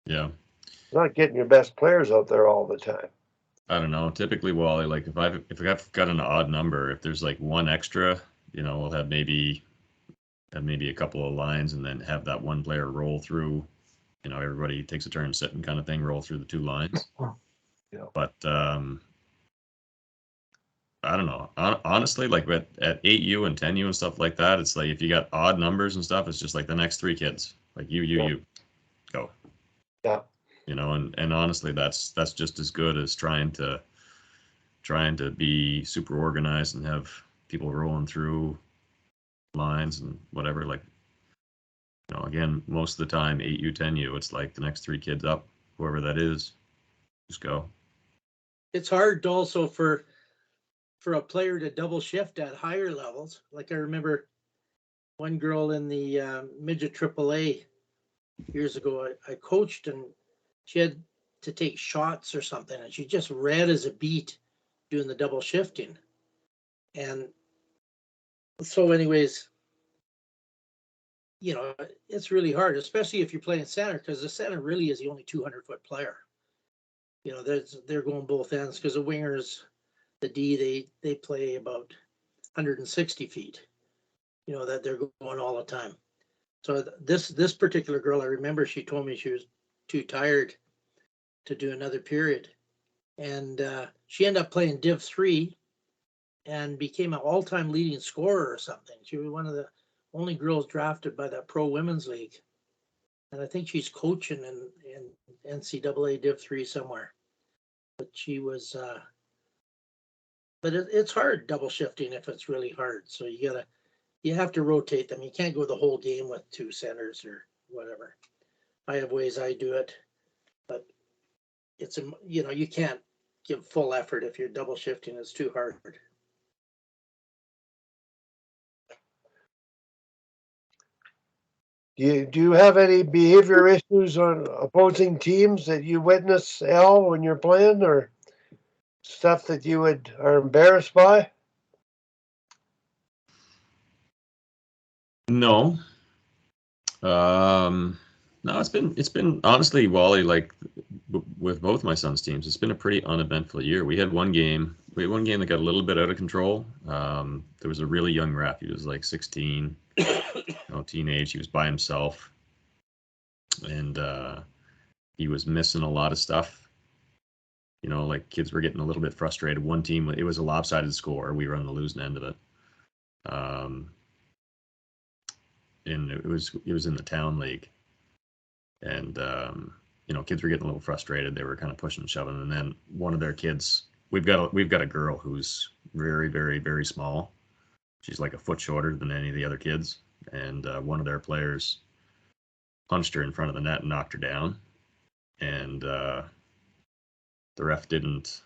Yeah. Not getting your best players out there all the time. I don't know. Typically, Wally, like if I've got an odd number, if there's like one extra, we'll have maybe a couple of lines and then have that one player roll through, everybody takes a turn sitting kind of thing, roll through the 2 lines. Yeah. But I don't know. Honestly, like at 8U and 10U and stuff like that, it's like if you got odd numbers and stuff, it's just like the next 3 kids, like you, go. Yeah. And honestly, that's just as good as trying to be super organized and have people rolling through lines and whatever. Like, again, most of the time, 8U, 10U, it's like the next 3 kids up, whoever that is, just go. It's hard also for a player to double shift at higher levels. Like I remember one girl in the midget AAA years ago, I coached, and she had to take shots or something, and she just red as a beet doing the double shifting. And so anyways, it's really hard, especially if you're playing center, because the center really is the only 200-foot player. They're going both ends, because the wingers, the D, they play about 160 feet, that they're going all the time. So this particular girl, I remember she told me she was too tired to do another period. And she ended up playing Div 3 and became an all-time leading scorer or something. She was one of the only girls drafted by that Pro Women's League. And I think she's coaching in NCAA Div 3 somewhere. But she was, but it's hard double shifting if it's really hard. So you have to rotate them. You can't go the whole game with 2 centers or whatever. I have ways I do it, but it's you can't give full effort if you're double shifting. It's too hard. Do you have any behavior issues on opposing teams that you witness, Al, when you're playing, or stuff that you are embarrassed by? No. No, it's been honestly, Wally, like with both my son's teams, it's been a pretty uneventful year. We had one game that got a little bit out of control. There was a really young ref. He was like 16, teenage. He was by himself, and he was missing a lot of stuff. Like kids were getting a little bit frustrated. One team, it was a lopsided score. We were on the losing end of it. And it was in the town league, and kids were getting a little frustrated. They were kind of pushing and shoving, and then one of their kids, we've got a girl who's very, very, very small. She's like a foot shorter than any of the other kids, and one of their players punched her in front of the net and knocked her down, and the ref didn't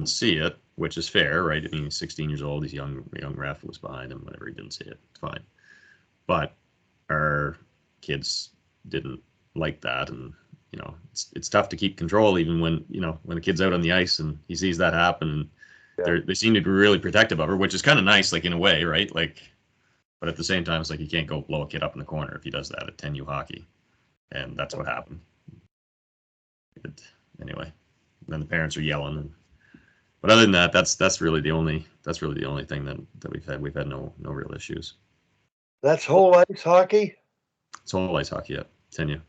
see it, which is fair, right? I mean, he's 16 years old. He's young ref was behind him. Whatever, he didn't see it. It's fine. But our kids didn't like that, and it's tough to keep control even when when the kid's out on the ice and he sees that happen. Yeah. They seem to be really protective of her, which is kind of nice, like in a way, right? Like, but at the same time, it's like you can't go blow a kid up in the corner if he does that at 10U hockey, and that's what happened. Anyway, then the parents are yelling, but other than that, that's really the only thing that we've had. We've had no real issues. That's whole ice hockey? It's whole ice hockey, yeah. 10U.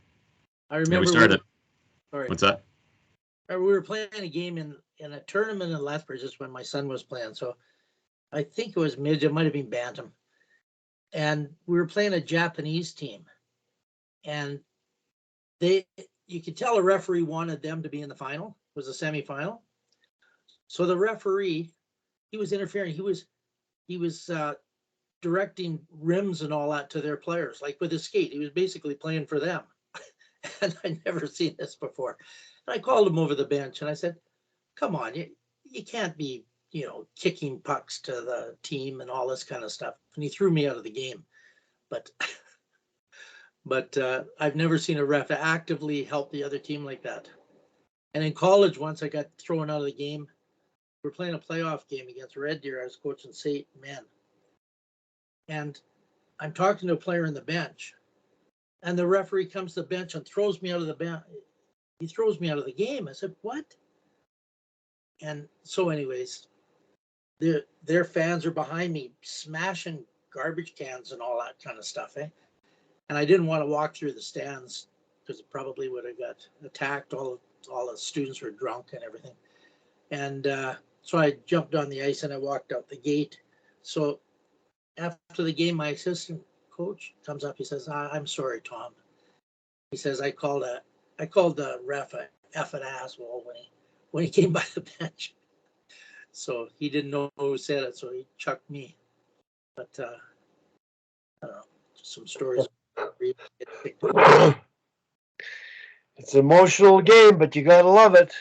I remember we started. Sorry. What's that? We were playing a game in a tournament in Lethbridge. Is when my son was playing. So I think it was midget. It might have been bantam. And we were playing a Japanese team. And you could tell a referee wanted them to be in the final. It was a semifinal. So the referee, he was interfering. He was directing rims and all that to their players, like with his skate. He was basically playing for them. And I'd never seen this before. And I called him over the bench and I said, come on, you can't be, kicking pucks to the team and all this kind of stuff. And he threw me out of the game. But I've never seen a ref actively help the other team like that. And in college, once I got thrown out of the game, we're playing a playoff game against Red Deer. I was coaching St. Men. And I'm talking to a player on the bench. And the referee comes to the bench and throws me out of the bench. He throws me out of the game. I said, what? And so anyways, their fans are behind me smashing garbage cans and all that kind of stuff. And I didn't want to walk through the stands because it probably would have got attacked. All the students were drunk and everything. And so I jumped on the ice and I walked out the gate. So after the game, my assistant coach comes up. He says, I'm sorry, Tom. He says, I called the ref a effing asshole when he came by the bench. So he didn't know who said it, so he chucked me. But I don't know, just some stories. It's an emotional game, but you gotta love it.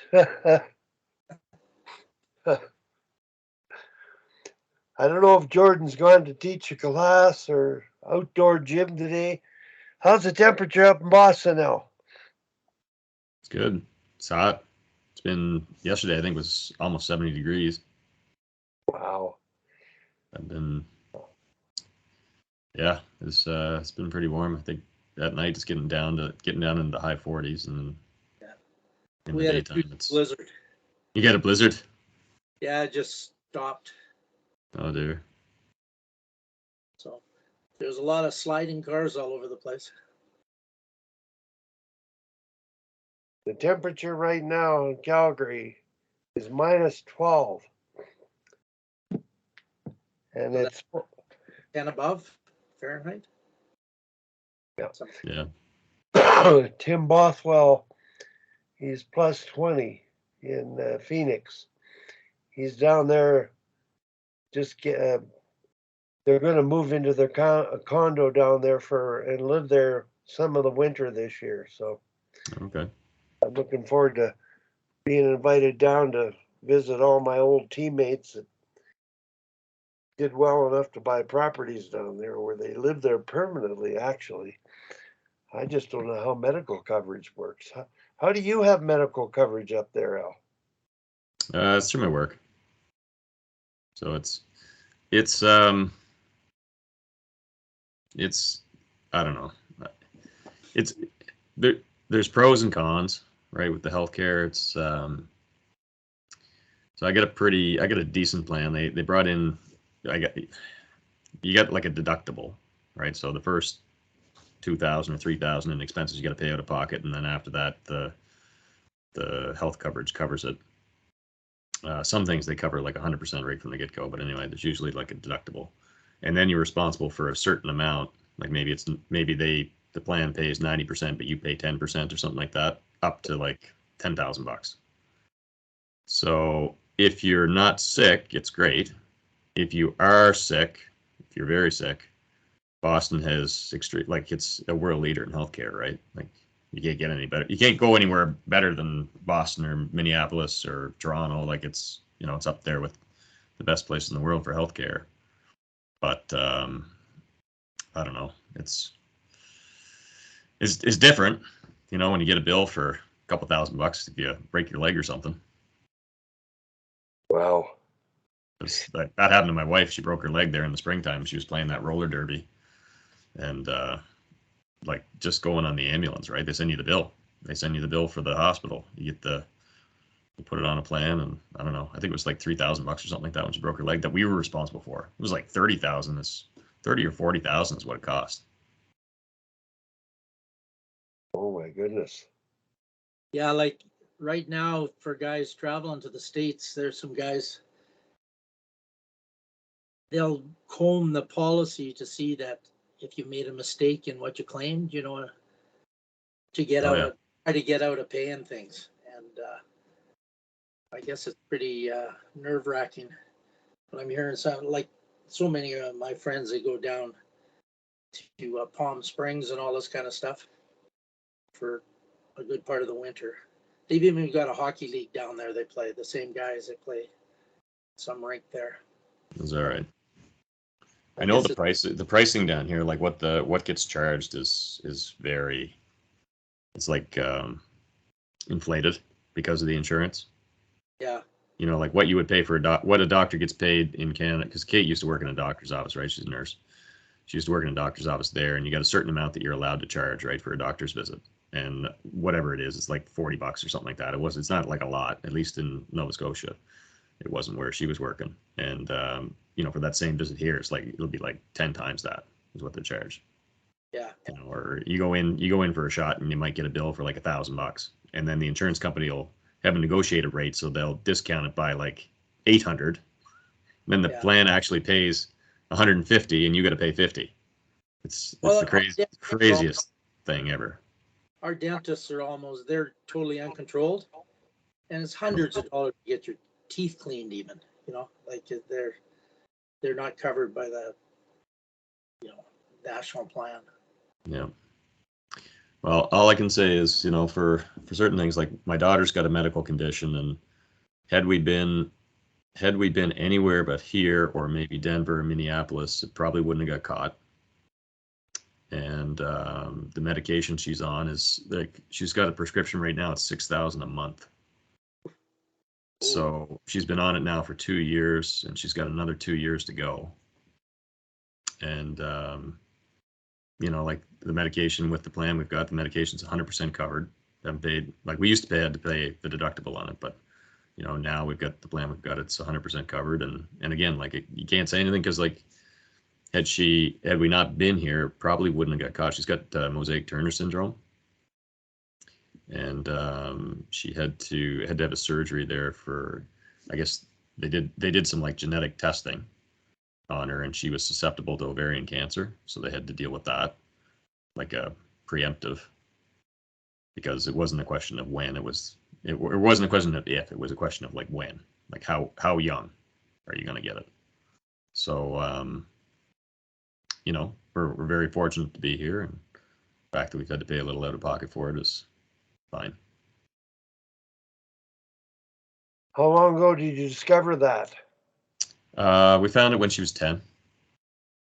I don't know if Jordan's gone to teach a class or outdoor gym today. How's the temperature up in Boston now? It's good. It's hot. It's been yesterday. I think it was almost 70 degrees. Wow. It's been pretty warm. I think at night it's getting down into the high 40s, and in we the had daytime a blizzard. You got a blizzard? Yeah, it just stopped. Oh dear. So there's a lot of sliding cars all over the place. The temperature right now in Calgary is minus 12. And So it's 10 above Fahrenheit. Yeah. Tim Bothwell, he's plus 20 in Phoenix. He's down there. They're going to move into their condo down there and live there some of the winter this year. So Okay. I'm looking forward to being invited down to visit all my old teammates that did well enough to buy properties down there, where they live there permanently, actually. I just don't know how medical coverage works. How do you have medical coverage up there, Al? It's through my work. So it's I don't know. There's pros and cons, right, with the healthcare. It's so I got a decent plan. They brought in, you got like a deductible, right? So the first 2,000 or 3,000 in expenses you got to pay out of pocket, and then after that the health coverage covers it. Some things they cover like 100% right from the get-go, but anyway, there's usually like a deductible, and then you're responsible for a certain amount. Like maybe the plan pays 90%, but you pay 10% or something like that, up to like $10,000. So if you're not sick, it's great. If you are sick, if you're very sick, Boston has it's a world leader in healthcare, right? Like You can't get any better. You can't go anywhere better than Boston or Minneapolis or Toronto. Like it's, you know, it's up there with the best place in the world for healthcare. But I don't know. It's different, you know, when you get a bill for a couple $1,000 if you break your leg or something. Wow. That happened to my wife. She broke her leg there in the springtime. She was playing that roller derby, and like just going on the ambulance, right? They send you the bill. They send you the bill for the hospital. You put it on a plan, and I don't know. I think it was like $3,000 or something like that when she broke her leg that we were responsible for. It was like 30,000 or 40,000 is what it cost. Oh my goodness. Yeah, like right now for guys traveling to the States, there's some guys, they'll comb the policy to see that if you made a mistake in what you claimed, you know, to get Oh, out yeah. of, try to get out of paying things. And I guess it's pretty nerve wracking. But I'm hearing so many of my friends, they go down to Palm Springs and all this kind of stuff for a good part of the winter. They've even got a hockey league down there. They play the same guys that play some rink there. Is that right? I know the pricing down here, like what gets charged is very, it's like inflated because of the insurance. Yeah. You know, like what you would pay for what a doctor gets paid in Canada, because Kate used to work in a doctor's office, right? She's a nurse. She used to work in a doctor's office there, and you got a certain amount that you're allowed to charge, right, for a doctor's visit. And whatever it is, it's like $40 or something like that. It's not like a lot, at least in Nova Scotia. It wasn't where she was working. And, you know, for that same visit here, it'll be like 10 times that is what they charge. Yeah. You know, or you go in for a shot and you might get a bill for like $1,000, and then the insurance company will have a negotiated rate, so they'll discount it by like 800. Then the plan actually pays 150, and you got to pay 50. It's the craziest thing ever. Our dentists they're totally uncontrolled, and it's hundreds of dollars to get your teeth cleaned even, you know, like they're not covered by the, you know, national plan. Yeah. Well, all I can say is, you know, for certain things, like my daughter's got a medical condition, and had we been anywhere but here, or maybe Denver or Minneapolis, it probably wouldn't have got caught. And the medication she's on is like, she's got a prescription right now. It's $6,000 a month. So she's been on it now for 2 years, and she's got another 2 years to go. And you know, like the medication with the plan we've got, the medication's 100% covered. Haven't paid, like we used to had to pay the deductible on it, but you know, now we've got the plan we've got, it's 100% covered. And again, like you can't say anything, because like had we not been here, probably wouldn't have got caught. She's got mosaic Turner syndrome, and she had to have a surgery there for, I guess they did some like genetic testing on her, and she was susceptible to ovarian cancer, so they had to deal with that like a preemptive, because it wasn't a question of when, it wasn't a question of if, it was a question of like when, like how young are you going to get it. So you know, we're very fortunate to be here, and the fact that we've had to pay a little out of pocket for it is fine. How long ago did you discover that? We found it when she was 10.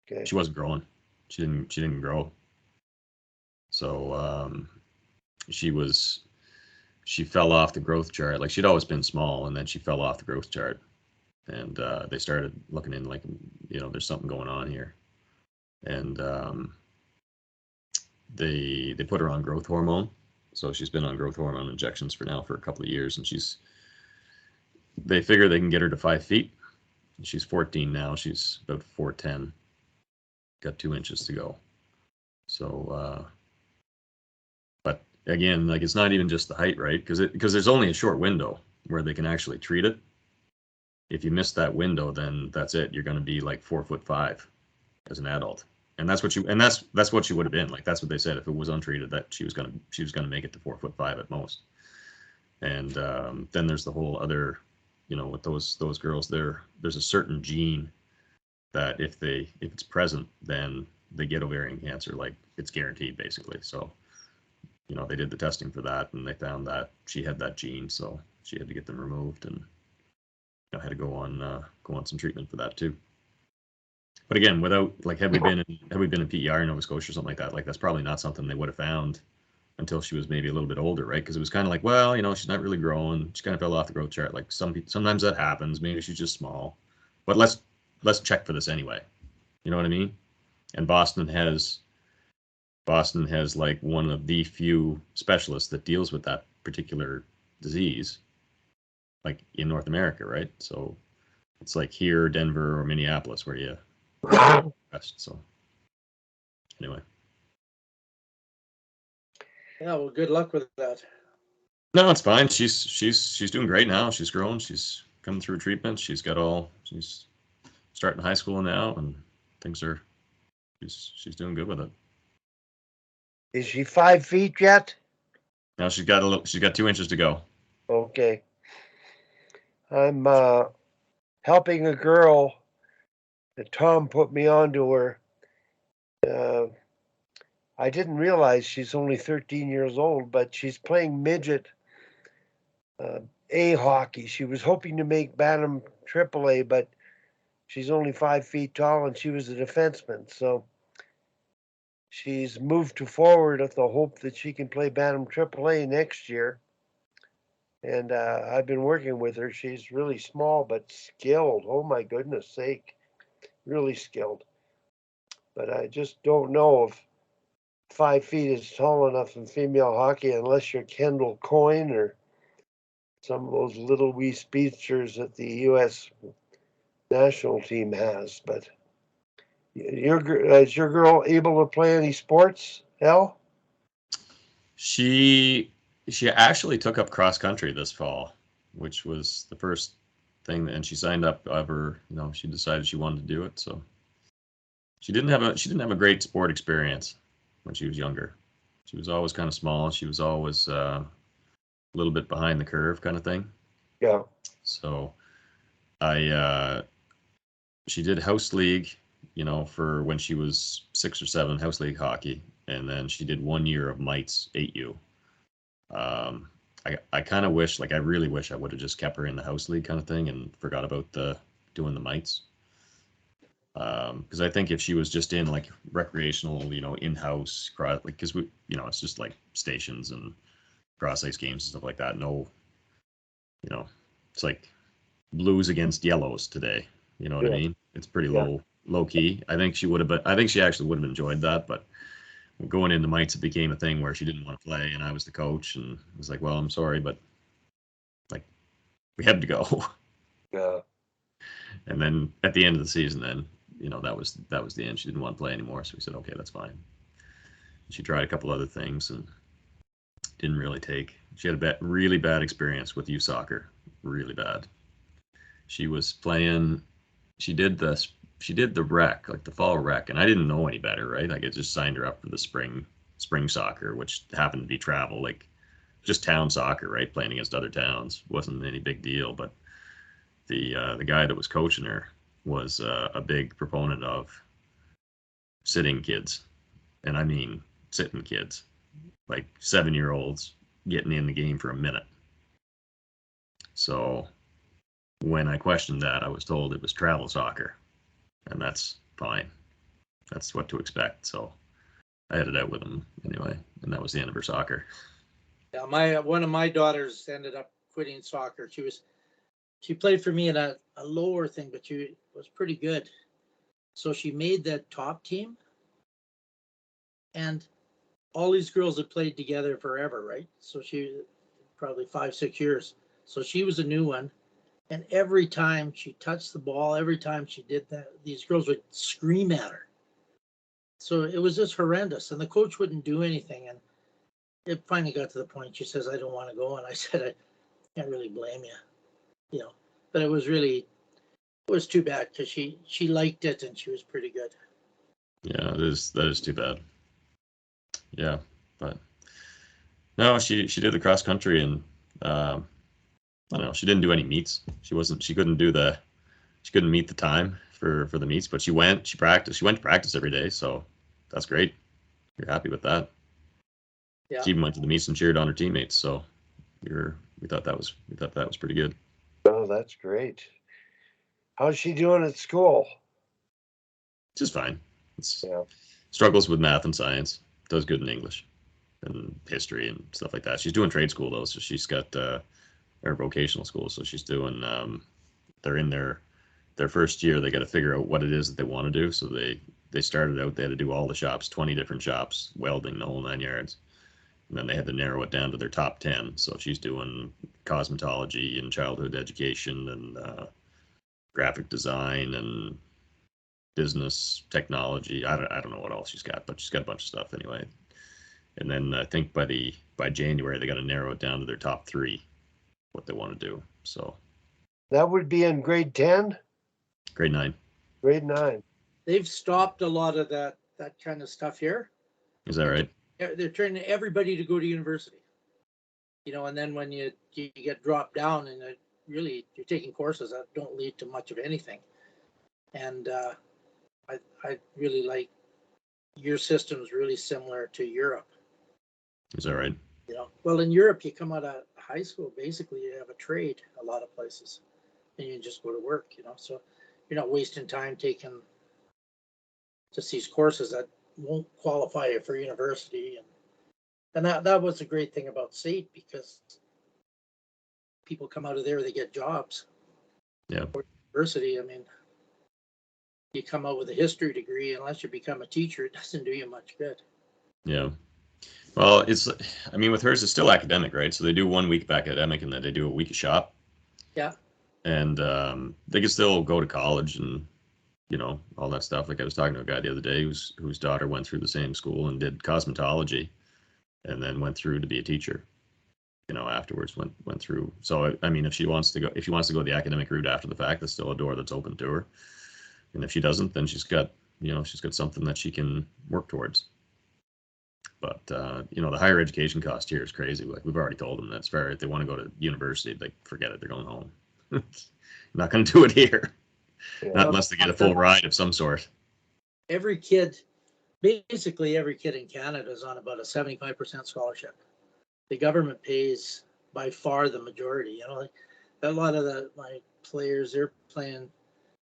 Okay. She wasn't growing. She didn't grow. So she fell off the growth chart. Like she'd always been small, and then she fell off the growth chart, and they started looking in, like, you know, there's something going on here, and they put her on growth hormone. So she's been on growth hormone injections for a couple of years, and they figure they can get her to 5 feet. She's 14 now. She's about 4'10", got 2 inches to go. So, but again, like it's not even just the height, right? Because there's only a short window where they can actually treat it. If you miss that window, then that's it. You're going to be like 4'5" as an adult, and that's what she would have been. Like that's what they said, if it was untreated, that she was gonna make it to 4'5" at most. And then there's the whole other, you know, with those girls, there's a certain gene that if it's present, then they get ovarian cancer, like it's guaranteed basically. So they did the testing for that, and they found that she had that gene, so she had to get them removed, and had to go on some treatment for that too. But again, without had we been in PER in Nova Scotia or something like that, that's probably not something they would have found until she was maybe a little bit older, right? Because it was kind of well, she's not really growing. She kind of fell off the growth chart. Sometimes that happens. Maybe she's just small, but let's check for this anyway. You know what I mean? And Boston has one of the few specialists that deals with that particular disease, in North America, right? So it's here, Denver, or Minneapolis, where you rest. So anyway. Yeah, well, good luck with that. No, it's fine. She's doing great now. She's grown. She's coming through treatment. She's starting high school now, and she's doing good with it. Is she 5 feet yet? Now she's got 2 inches to go. Okay. I'm helping a girl that Tom put me onto her. I didn't realize she's only 13 years old, but she's playing midget A hockey. She was hoping to make Bantam AAA, but she's only 5 feet tall, and she was a defenseman. So she's moved to forward with the hope that she can play Bantam AAA next year. And I've been working with her. She's really small but skilled. Oh my goodness sake, really skilled. But I just don't know if 5 feet is tall enough in female hockey unless you're Kendall Coyne or some of those little wee speedsters that the U.S. national team has. But is your girl able to play any sports, Al? She actually took up cross country this fall, which was the first thing, and she signed up ever. She decided she wanted to do it. So she didn't have a great sport experience when she was younger. She was always kind of small. She was always a little bit behind the curve kind of thing. Yeah. So she did house league, for when she was 6 or 7, house league hockey, and then she did 1 year of mites 8U. I kind of wish, I really wish I would have just kept her in the house league kind of thing and forgot about doing the mites. Because I think if she was just in recreational, in-house, because we, it's just stations and cross ice games and stuff like that. No, it's like blues against yellows today. You know what I mean? It's pretty low key. I think she actually would have enjoyed that, but going into mites, it became a thing where she didn't want to play, and I was the coach, and I was like, well, I'm sorry, but we had to go. Yeah. And then at the end of the season, then that was the end. She didn't want to play anymore, so we said, okay, that's fine. She tried a couple other things and didn't really take. She had a really bad experience with youth soccer, really bad. She was playing. She did the rec, the fall rec, and I didn't know any better, right? I just signed her up for the spring soccer, which happened to be travel, just town soccer, right? Playing against other towns wasn't any big deal, but the guy that was coaching her was a big proponent of sitting kids, and I mean sitting kids, 7-year-olds getting in the game for a minute. So when I questioned that, I was told it was travel soccer, and that's fine. That's what to expect. So I had it out with him anyway, and that was the end of her soccer. Yeah, one of my daughters ended up quitting soccer. She played for me in a lower thing, but she was pretty good. So she made that top team, and all these girls had played together forever, right? So she probably 5-6 years. So she was a new one. And every time she touched the ball, every time she did that, these girls would scream at her. So it was just horrendous. And the coach wouldn't do anything. And it finally got to the point she says, I don't want to go. And I said, I can't really blame you, But it was too bad because she liked it and she was pretty good. Yeah, that is too bad. Yeah, but no, she did the cross country, and I don't know. She didn't do any meets. She couldn't meet the time for the meets, but she went to practice every day. So that's great. You're happy with that. Yeah. She even went to the meets and cheered on her teammates. So we thought that was pretty good. Oh, that's great. How's she doing at school? Just fine. It's Yeah. struggles with math and science. Does good in English and history and stuff like that. She's doing trade school though, so she's got or vocational school. So she's doing. They're in their first year. They got to figure out what it is that they want to do. So they started out. They had to do all the shops, 20 different shops, welding the whole 9 yards. And then they had to narrow it down to their top 10. So she's doing cosmetology and childhood education and graphic design and business technology. I don't know what else she's got, but she's got a bunch of stuff anyway. And then I think by January they got to narrow it down to their top 3, what they want to do. So That would be in grade 10, grade 9. grade 9. They've stopped a lot of that kind of stuff here. Is that right? They're training everybody to go to university. And then when you get dropped down and really you're taking courses that don't lead to much of anything. And I really like your system's really similar to Europe. Is that right? Well, in Europe, you come out of high school, basically you have a trade a lot of places and you just go to work, so you're not wasting time taking just these courses that won't qualify you for university. And that was a great thing about SAIT, because people come out of there, they get jobs. Yeah. Or university, I mean, you come out with a history degree, unless you become a teacher, it doesn't do you much good. Yeah. Well, with hers, it's still academic, right? So they do 1 week of academic and then they do a week of shop. Yeah. And they can still go to college and, all that stuff. Like I was talking to a guy the other day whose daughter went through the same school and did cosmetology and then went through to be a teacher, afterwards went through. So, if she wants to go the academic route after the fact, that's still a door that's open to her. And if she doesn't, then she's got something that she can work towards. But, the higher education cost here is crazy. Like we've already told them that's fair. If they want to go to university, they forget it. They're going home. Not going to do it here. Yeah. Not unless they get a full ride of some sort. Basically every kid in Canada is on about a 75% scholarship. The government pays by far the majority. A lot of my players, they're paying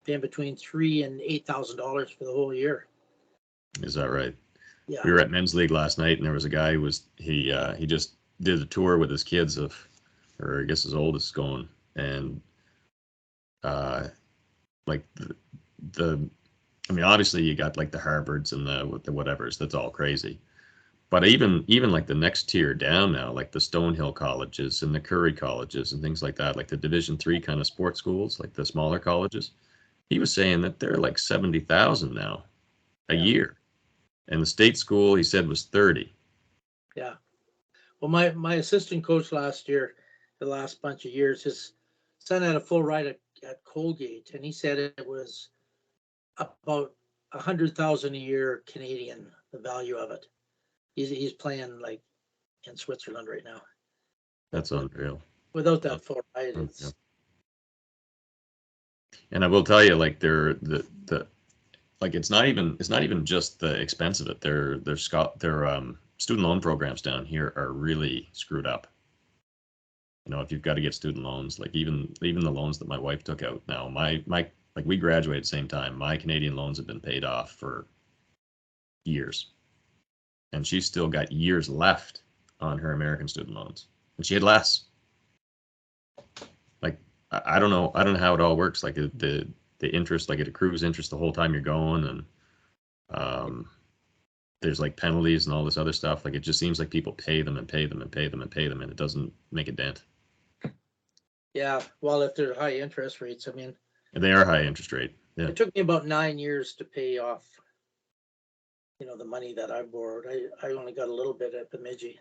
between $3,000 and $8,000 for the whole year. Is that right? Yeah. We were at men's league last night, and there was a guy who he just did a tour with his kids or I guess his oldest going, and obviously you got like the Harvards and the whatevers. That's all crazy. But even like the next tier down now, like the Stonehill colleges and the Curry colleges and things like that, like the Division III kind of sports schools, like the smaller colleges, he was saying that they're like 70,000 now a year. And the state school, he said, was 30. Yeah. Well, my assistant coach last year, the last bunch of years, his son had a full ride at Colgate, and he said it was about 100,000 a year Canadian, the value of it. He's playing like in Switzerland right now. That's unreal. Without that full ride, it's. And I will tell you, like it's not even just the expense of it. Their student loan programs down here are really screwed up. If you've got to get student loans, like even the loans that my wife took out now, we graduated at the same time. My Canadian loans have been paid off for years, and she's still got years left on her American student loans, and she had less. Like I don't know how it all works. Like the interest, like it accrues interest the whole time you're going, and there's like penalties and all this other stuff. Like it just seems like people pay them and pay them and pay them and pay them, and it doesn't make a dent. Yeah, well, if they're high interest rates, They are high interest rate. Yeah. It took me about 9 years to pay off, the money that I borrowed. I only got a little bit at Bemidji,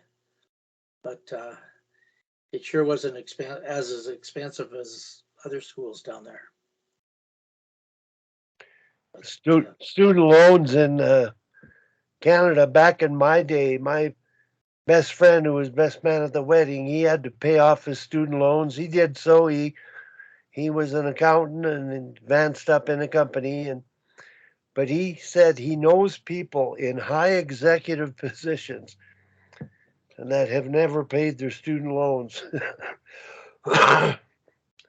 but it sure wasn't as expensive as other schools down there. Student loans in Canada back in my day, my best friend who was best man at the wedding, he had to pay off his student loans. He did so. He was an accountant and advanced up in a company, but he said he knows people in high executive positions and that have never paid their student loans.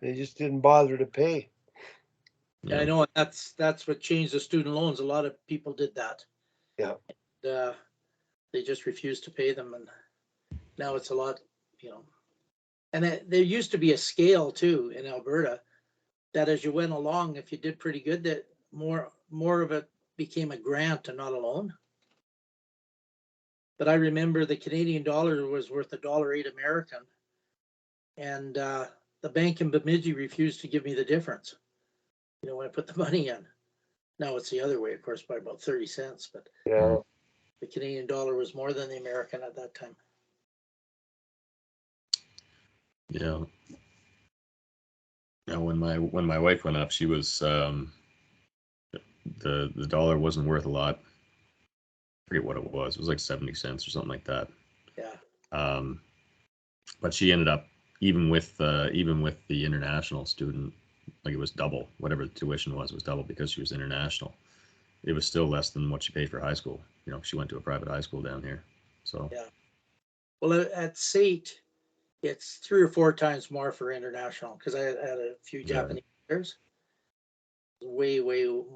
They just didn't bother to pay. Yeah, I know, and that's what changed the student loans. A lot of people did that. Yeah. They just refused to pay them, and now it's a lot, And there used to be a scale too in Alberta that as you went along, if you did pretty good, that more of it became a grant and not a loan. But I remember the Canadian dollar was worth $1.08 American, and the bank in Bemidji refused to give me the difference. When I put the money in. Now it's the other way, of course, by about 30 cents. But Yeah. the Canadian dollar was more than the American at that time. Yeah. Now, when my wife went up, she was the dollar wasn't worth a lot. I forget what it was. It was like 70 cents or something like that. Yeah. But she ended up even with the international student, like it was double. Whatever the tuition was double because she was international. It was still less than what she paid for high school. She went to a private high school down here. So yeah. Well, at SAIT, it's 3 or 4 times more for international because I had a few Japanese players. Way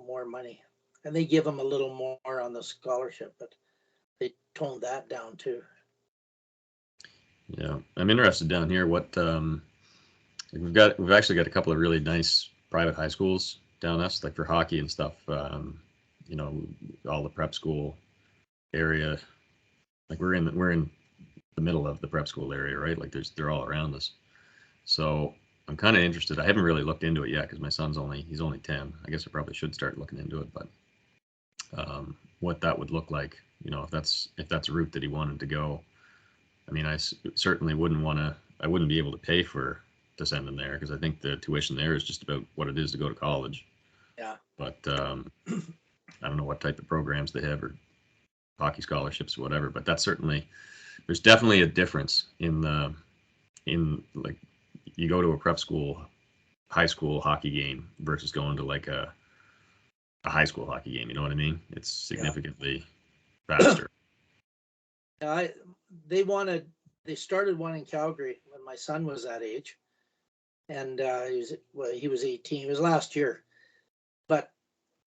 more money, and they give them a little more on the scholarship, but they toned that down too. Yeah, I'm interested down here. What we've actually got a couple of really nice private high schools down us, like for hockey and stuff. All the prep school area. Like we're in the middle of the prep school area, right? Like they're all around us. So I'm kind of interested. I haven't really looked into it yet because my son's he's only 10. I guess I probably should start looking into it, but what that would look like, if that's a route that he wanted to go. I mean, I certainly I wouldn't be able to pay to send him there because I think the tuition there is just about what it is to go to college. Yeah. But I don't know what type of programs they have or hockey scholarships or whatever, but there's definitely a difference in like you go to a prep school, high school hockey game versus going to like a high school hockey game. You know what I mean? It's significantly faster. They started one in Calgary when my son was that age, and he was 18. It was last year, but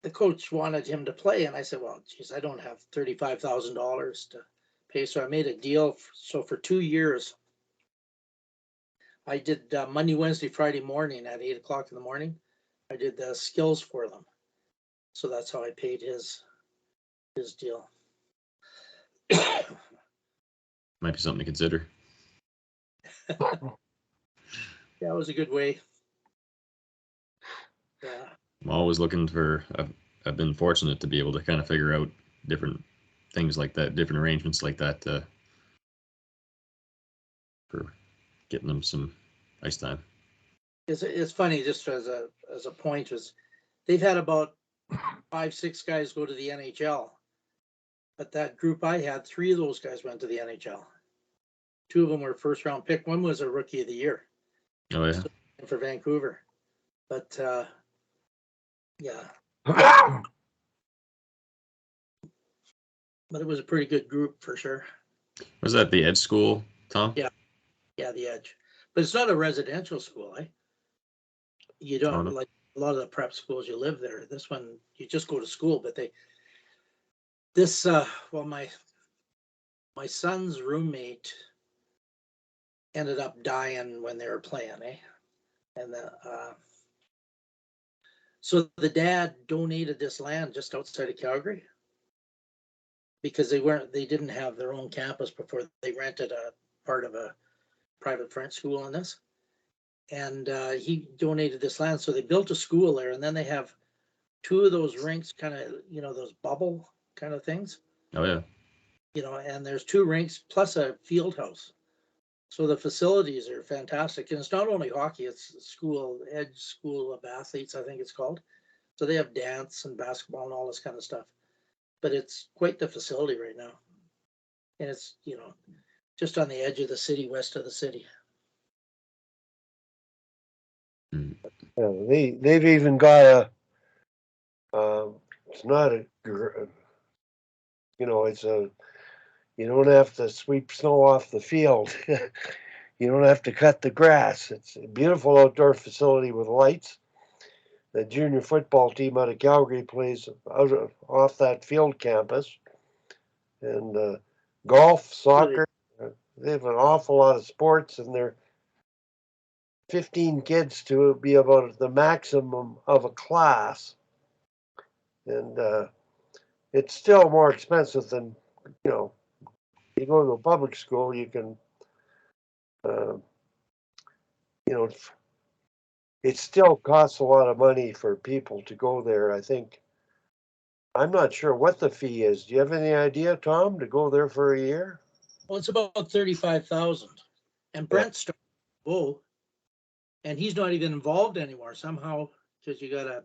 the coach wanted him to play, and I said, well, geez, I don't have $35,000 to pay, so I made a deal. So for 2 years, I did Monday, Wednesday, Friday morning at 8:00 in the morning. I did the skills for them, so that's how I paid his deal. Might be something to consider. Yeah, it was a good way. Yeah. I'm always looking for. I've been fortunate to be able to kind of figure out different things like that, different arrangements like that, for getting them some ice time. It's funny, just as a point, was they've had about 5-6 guys go to the NHL, but that group I had, 3 of those guys went to the NHL. 2 of them were first round pick. One was a rookie of the year. Oh yeah. For Vancouver, but yeah. But it was a pretty good group for sure. Was that the Edge School, Tom? Yeah, the Edge. But it's not a residential school, eh? You don't like a lot of the prep schools. You live there. This one, you just go to school. But my son's roommate ended up dying when they were playing, eh? And so the dad donated this land just outside of Calgary because they didn't have their own campus before. They rented a part of a private French school on this, and he donated this land. So they built a school there, and then they have 2 of those rinks, kind of, those bubble kind of things. Oh yeah. And there's 2 rinks plus a field house. So the facilities are fantastic, and it's not only hockey; it's Edge School of Athletes, I think it's called. So they have dance and basketball and all this kind of stuff. But it's quite the facility right now, and it's just on the edge of the city, west of the city. Yeah, they've even got it's not a, it's You don't have to sweep snow off the field. You don't have to cut the grass. It's a beautiful outdoor facility with lights. The junior football team out of Calgary plays off that field campus. And golf, soccer, they have an awful lot of sports, and they're 15 kids to be about the maximum of a class. And it's still more expensive than, you go to a public school, you can, it still costs a lot of money for people to go there. I think, I'm not sure what the fee is. Do you have any idea, Tom, to go there for a year? Well, it's about 35,000. And Brent started, and he's not even involved anymore somehow, because you gotta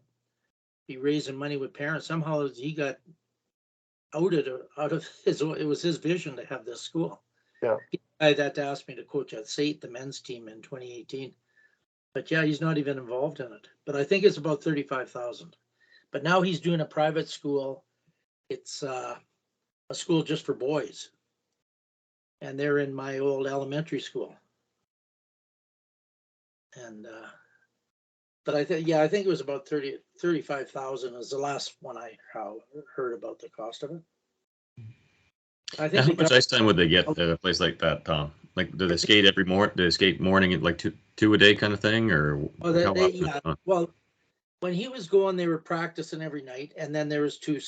be raising money with parents. Somehow he got outed out of it was his vision to have this school. Yeah. I had to ask me to coach at SAIT, the men's team, in 2018. But yeah, he's not even involved in it. But I think it's about 35,000. But now he's doing a private school. It's a school just for boys. And they're in my old elementary school. And but I think it was about 35,000 is the last one I heard about the cost of it. I think how much ice time would they get at a place like that, Tom? Like, do they skate every morning? Do they skate morning at like two a day kind of thing, or well, when he was going, they were practicing every night, and then there was two or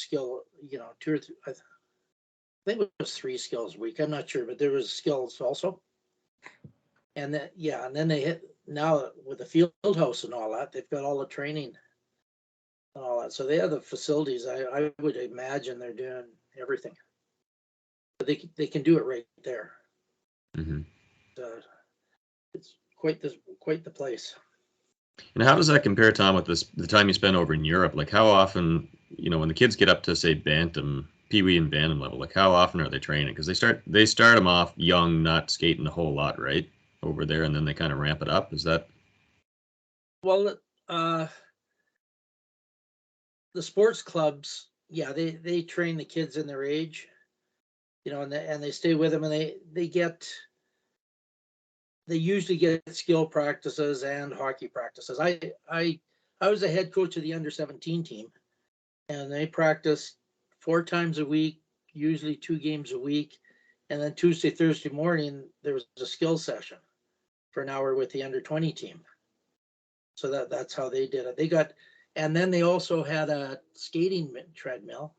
three. I think it was 3 skills a week. I'm not sure, but there was skills also. And then they hit now with the field house and all that. They've got all the training and all that, so they have the facilities. I would imagine they're doing everything. But they can do it right there. Mm-hmm. It's quite the place. And how does that compare, Tom, with the time you spent over in Europe? Like, how often, when the kids get up to, say, bantam, peewee and bantam level, like how often are they training? Because they start them off young, not skating a whole lot, right, over there, and then they kind of ramp it up. Is that? Well, the sports clubs, they train the kids in their age, and they stay with them, and they usually get skill practices and hockey practices. I was a head coach of the under-17 team, and they practiced 4 times a week, usually 2 games a week, and then Tuesday, Thursday morning there was a skill session for an hour with the under-20 team. So that's how they did it. And then they also had a skating treadmill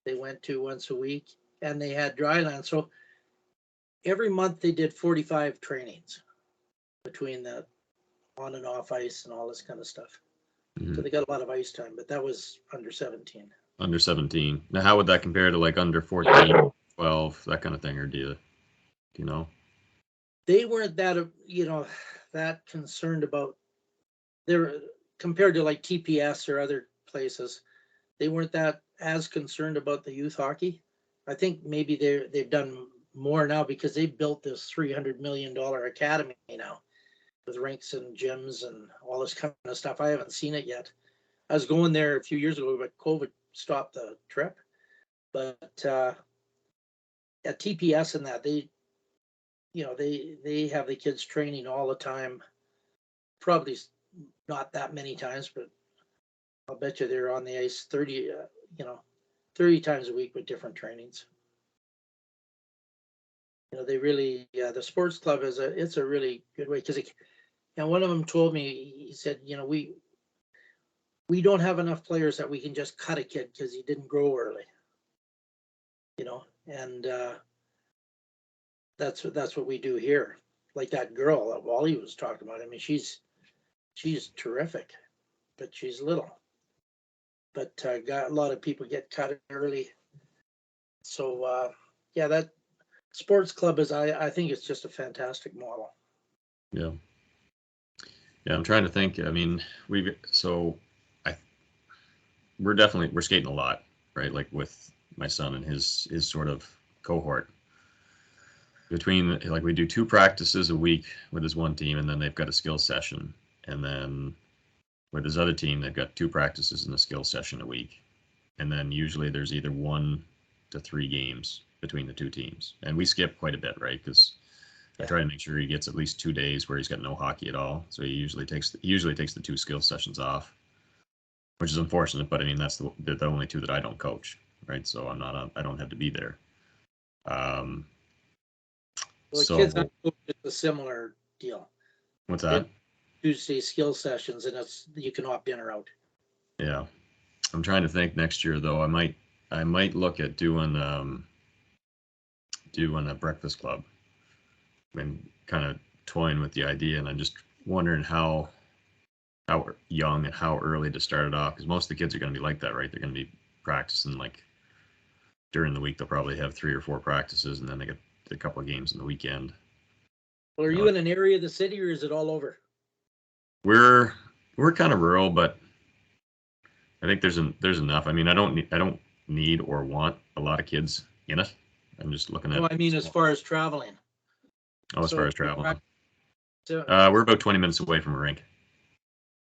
they went to once a week, and they had dry land. So every month they did 45 trainings between the on and off ice and all this kind of stuff. Mm-hmm. So they got a lot of ice time, but that was under 17. Under 17. Now, how would that compare to like under 14, 12, that kind of thing? Or do you know? They weren't that, that concerned about compared to like TPS or other places. They weren't that as concerned about the youth hockey. I think maybe they've done more now because they built this $300 million academy now with rinks and gyms and all this kind of stuff. I haven't seen it yet. I was going there a few years ago, but COVID stopped the trip. But at TPS and that, they have the kids training all the time. Probably not that many times, but I'll bet you they're on the ice 30 times a week with different trainings. They really, the sports club it's a really good way, because one of them told me, he said, we don't have enough players that we can just cut a kid because he didn't grow early, and that's what we do here. Like that girl that Wally was talking about. I mean, she's terrific, but she's little. But got a lot of people get cut early. So that sports club I think it's just a fantastic model. Yeah. Yeah, I'm trying to think. I mean, we're skating a lot, right? Like with my son and his sort of cohort. Between, like, we do 2 practices a week with his one team, and then they've got a skill session. And then with his other team, they've got 2 practices and a skill session a week. And then usually there's either 1 to 3 games between the two teams, and we skip quite a bit, right? Because I try to make sure he gets at least 2 days where he's got no hockey at all. So he usually takes the 2 skill sessions off, which is unfortunate. But I mean, that's the only 2 that I don't coach, right? So I don't have to be there. Well, So kids, it's a similar deal. what's that? Tuesday skill sessions, and you can opt in or out. Yeah, I'm trying to think next year though. I might look at doing a breakfast club. I've been kind of toying with the idea, and I'm just wondering how young and how early to start it off, because most of the kids are going to be like that, right? They're going to be practicing like during the week. They'll probably have 3 or 4 practices, and then they get a couple of games in the weekend. Well, are you in an area of the city, or is it all over? We're kind of rural, but I think there's enough. I mean, I don't need or want a lot of kids in it. I'm just looking at. No, I mean as far as traveling. As far as traveling. So We're about 20 minutes away from a rink.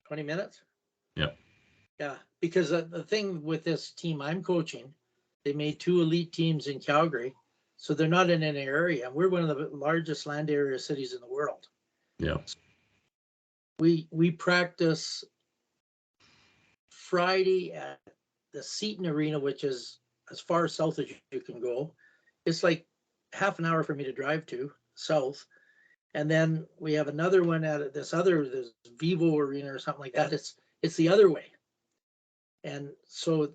20 minutes? Yep. Yeah, because the thing with this team I'm coaching, they made 2 elite teams in Calgary, so they're not in an area. We're one of the largest land area cities in the world. Yeah. We practice Friday at the Seton Arena, which is as far south as you can go. It's like half an hour for me to drive to south. And then we have another one at this Vivo Arena or something like that. It's the other way. And so,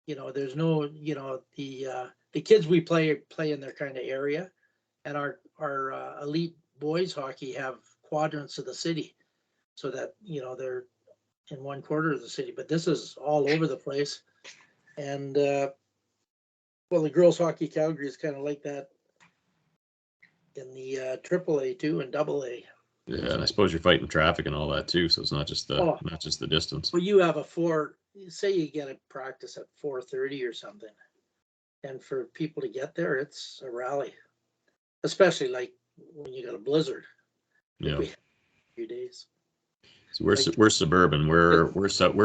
there's no, the kids we play in their kind of area, and our elite boys hockey have quadrants of the city, so that, they're in one quarter of the city, but this is all over the place. And, well, the girls hockey Calgary is kind of like that in the AAA too and AA. Yeah, and I suppose you're fighting traffic and all that too, so it's not just the distance. Well, you have say you get a practice at 4:30 or something, and for people to get there, it's a rally, especially like when you got a blizzard. Yeah, a few days. So we're suburban. We're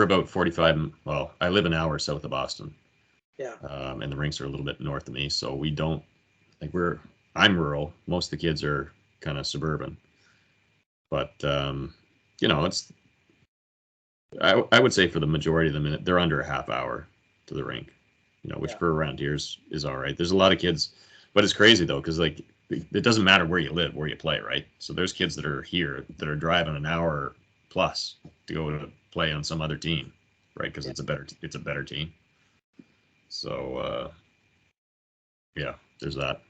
about 45. Well, I live an hour south of Boston. Yeah. And the rinks are a little bit north of me, so we don't like I'm rural. Most of the kids are kind of suburban, but it's. I would say for the majority of them, they're under a half hour to the rink, which for around here is all right. There's a lot of kids, but it's crazy though, because like it doesn't matter where you live, where you play, right? So there's kids that are here that are driving an hour plus to go to play on some other team, right? Because it's a better team. So there's that.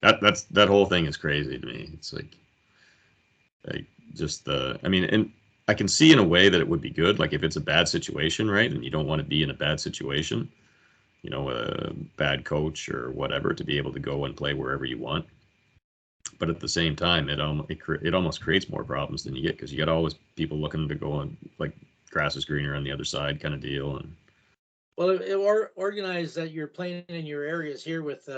That whole thing is crazy to me. It's like just and I can see in a way that it would be good, like if it's a bad situation, right? And you don't want to be in a bad situation, a bad coach or whatever, to be able to go and play wherever you want. But at the same time, it almost creates more problems than you get, because you got always people looking to go on, like, grass is greener on the other side kind of deal. And well, it organized that you're playing in your areas here with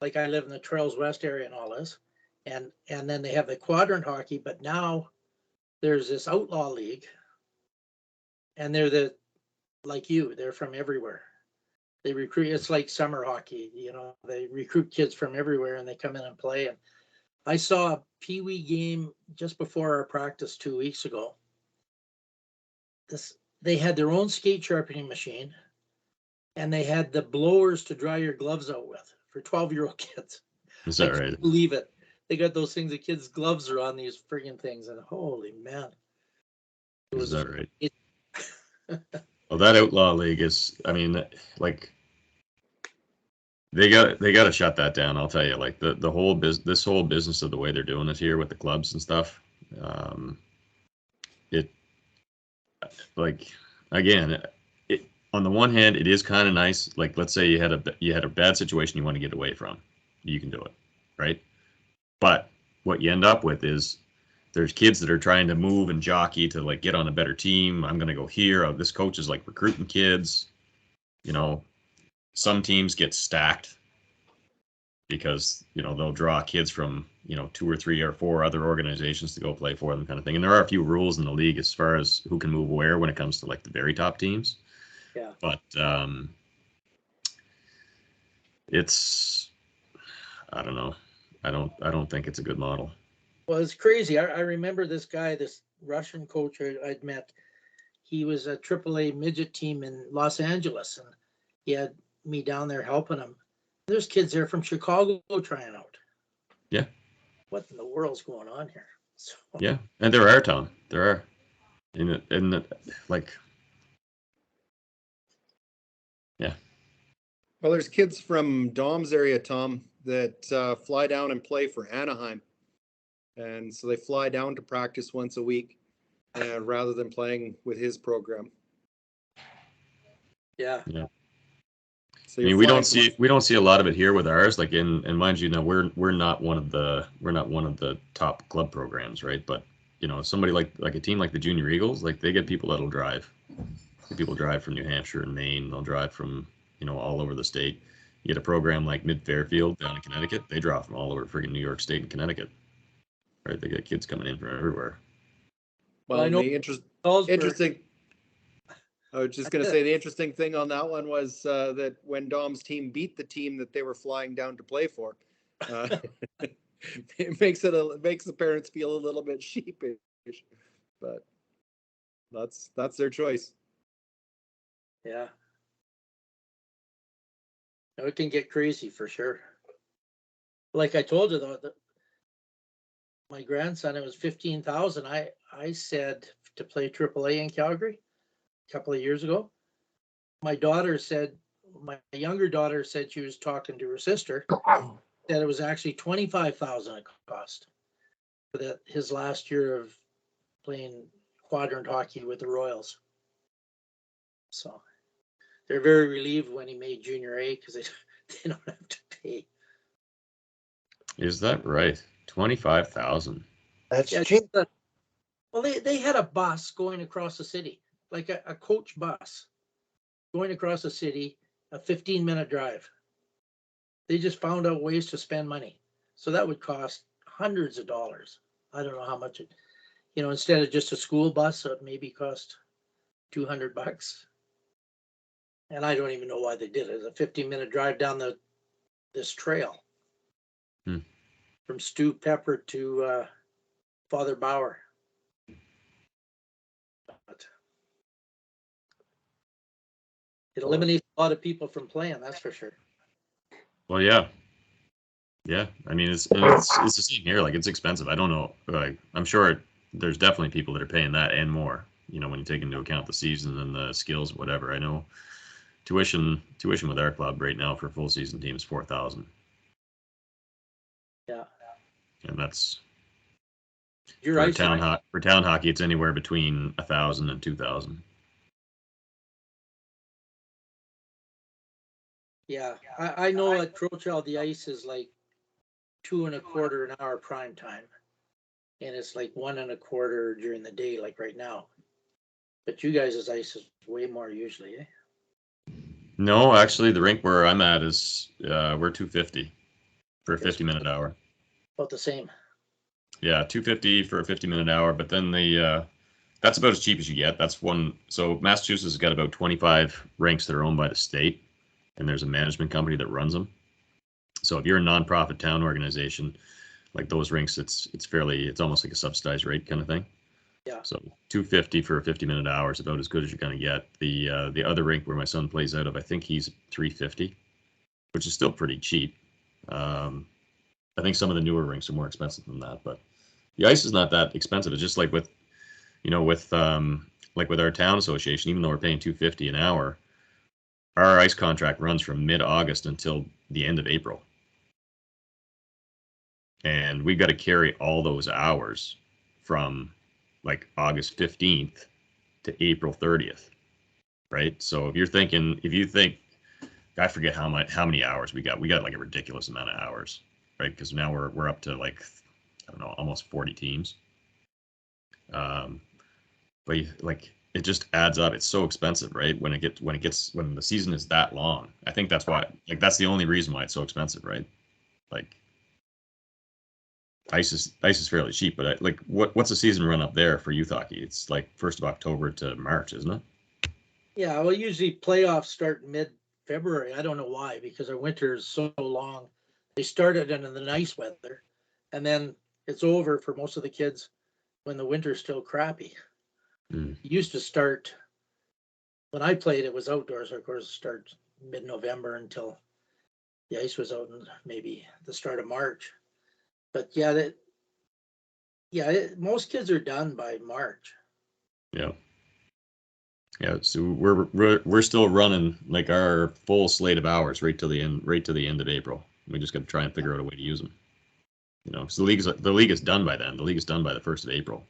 like I live in the Trails West area and all this, and then they have the quadrant hockey, but now there's this outlaw league, and they're they're from everywhere. They recruit. It's like summer hockey, they recruit kids from everywhere and they come in and play. And I saw a Pee-wee game just before our practice 2 weeks ago. They had their own skate sharpening machine, and they had the blowers to dry your gloves out with for 12-year-old kids. is that I right? can't believe it. They got those things, the kids' gloves are on these friggin' things, and holy man. Is that right? Well, that outlaw league is, like, they got to shut that down. I'll tell you, like the whole this whole business of the way they're doing it here with the clubs and stuff. It, like, again, on the one hand, it is kind of nice. Like, let's say you had a bad situation you want to get away from, you can do it, right? But what you end up with is there's kids that are trying to move and jockey to, like, get on a better team. I'm going to go here. Oh, this coach is, like, recruiting kids. Some teams get stacked because, they'll draw kids from, 2 or 3 or 4 other organizations to go play for them, kind of thing. And there are a few rules in the league as far as who can move where when it comes to, like, the very top teams. Yeah. But it's, I don't know. I don't think it's a good model. Well, it's crazy. I remember this guy, this Russian coach I'd met. He was a AAA midget team in Los Angeles, and he had me down there helping him. There's kids there from Chicago trying out. Yeah. What in the world's going on here? So, Yeah, and there are, Tom. There are. Like, yeah. Well, there's kids from Dom's area, Tom, that fly down and play for Anaheim. And so they fly down to practice once a week rather than playing with his program. yeah. Yeah. So I mean, we don't see a lot of it here with ours. Like and mind you, now we're not one of the top club programs, right? But you know, somebody like a team like the Junior Eagles, like they get people that'll drive. People drive from New Hampshire and Maine. They'll drive from, you know, all over the state. You get a program like Mid Fairfield down in Connecticut. They draw from all over friggin' New York State and Connecticut. Right? They get kids coming in from everywhere. Well, I know the interesting. I was just going to say the interesting thing on that one was that when Dom's team beat the team that they were flying down to play for, it makes the parents feel a little bit sheepish, but that's their choice. Yeah. No, it can get crazy for sure. Like I told you though, my grandson, it was 15,000. I said to play AAA in Calgary a couple of years ago. My younger daughter said she was talking to her sister that it was actually 25,000 it cost for his last year of playing quadrant hockey with the Royals. So they're very relieved when he made junior A because they don't have to pay. Is that right? 25,000. That's Yeah, cheap. well, they had a bus going across the city, like a coach bus going across the city, a 15-minute drive. They just found out ways to spend money. So that would cost hundreds of dollars. I don't know how much it, instead of just a school bus, so it maybe cost $200. And I don't even know why they did it. It's a 15-minute drive down this trail from Stu Pepper to Father Bauer. But it eliminates a lot of people from playing, that's for sure. Well, yeah. Yeah, I mean, it's the same here. Like, it's expensive. I don't know. Like, I'm sure there's definitely people that are paying that and more. You know, when you take into account the season and the skills, whatever. I know tuition with our club right now for a full season team is $4,000. Yeah, and that's you're for right. town hockey. It's anywhere between 1,000 and 2,000. Yeah, I know at Crowchild the ice is like 2.25 an hour prime time, and it's like 1.25 during the day, like right now. But you guys' ice is way more usually, eh? No, actually, the rink where I'm at is we're 250 for a 50-minute hour. About the same. Yeah, 250 for a 50-minute hour, but then that's about as cheap as you get. That's one. So Massachusetts has got about 25 rinks that are owned by the state, and there's a management company that runs them. So if you're a nonprofit town organization, like those rinks, it's almost like a subsidized rate kind of thing. Yeah. So 250 for a 50-minute hour is about as good as you're going to get. The other rink where my son plays out of, I think he's 350, which is still pretty cheap. I think some of the newer rinks are more expensive than that, but the ice is not that expensive. It's just like with our town association, even though we're paying $250 an hour, our ice contract runs from mid-August until the end of April. And we've got to carry all those hours from like August 15th to April 30th, right? So if you think, I forget how many hours we got like a ridiculous amount of hours, right? Because now we're up to like, I don't know, almost 40 teams. But like it just adds up. It's so expensive, right? When the season is that long. I think that's why, like, that's the only reason why it's so expensive, right? Like ice is fairly cheap, but what's the season run up there for youth hockey? It's like 1st of October to March, isn't it? Yeah, well, usually playoffs start February. I don't know why, because our winter is so long. They started in the nice weather, and then it's over for most of the kids when the winter's still crappy. Mm. It used to start when I played. It was outdoors, of course. Start mid-November until the ice was out, and maybe the start of March. But yeah, most kids are done by March. Yeah. Yeah, so we're still running like our full slate of hours right to the end of April. We just got to try and figure out a way to use them. So the league is done by then. The league is done by the 1st of April.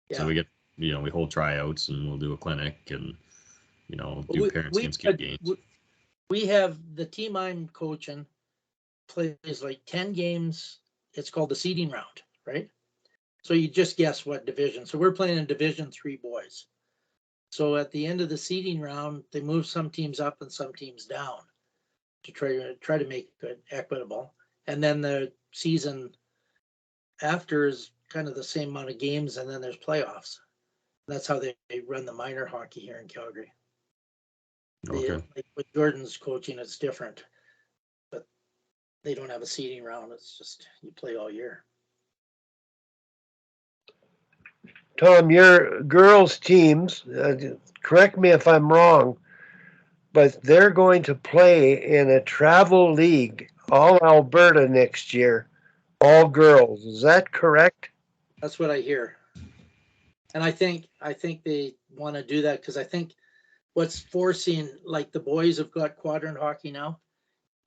Yeah. So we get we hold tryouts and we'll do a clinic and do parents we, against kid games. We have the team I'm coaching plays like 10 games. It's called the seeding round, right? So you just guess what division. So we're playing in Division 3 boys. So at the end of the seeding round, they move some teams up and some teams down to try to make it equitable. And then the season after is kind of the same amount of games, and then there's playoffs. That's how they run the minor hockey here in Calgary. Okay. Like with Jordan's coaching, it's different, but they don't have a seeding round. It's just you play all year. Tom, your girls' teams, correct me if I'm wrong, but they're going to play in a travel league, all Alberta next year, all girls. Is that correct? That's what I hear. And I think they want to do that because I think what's forcing, like the boys have got quadrant hockey now.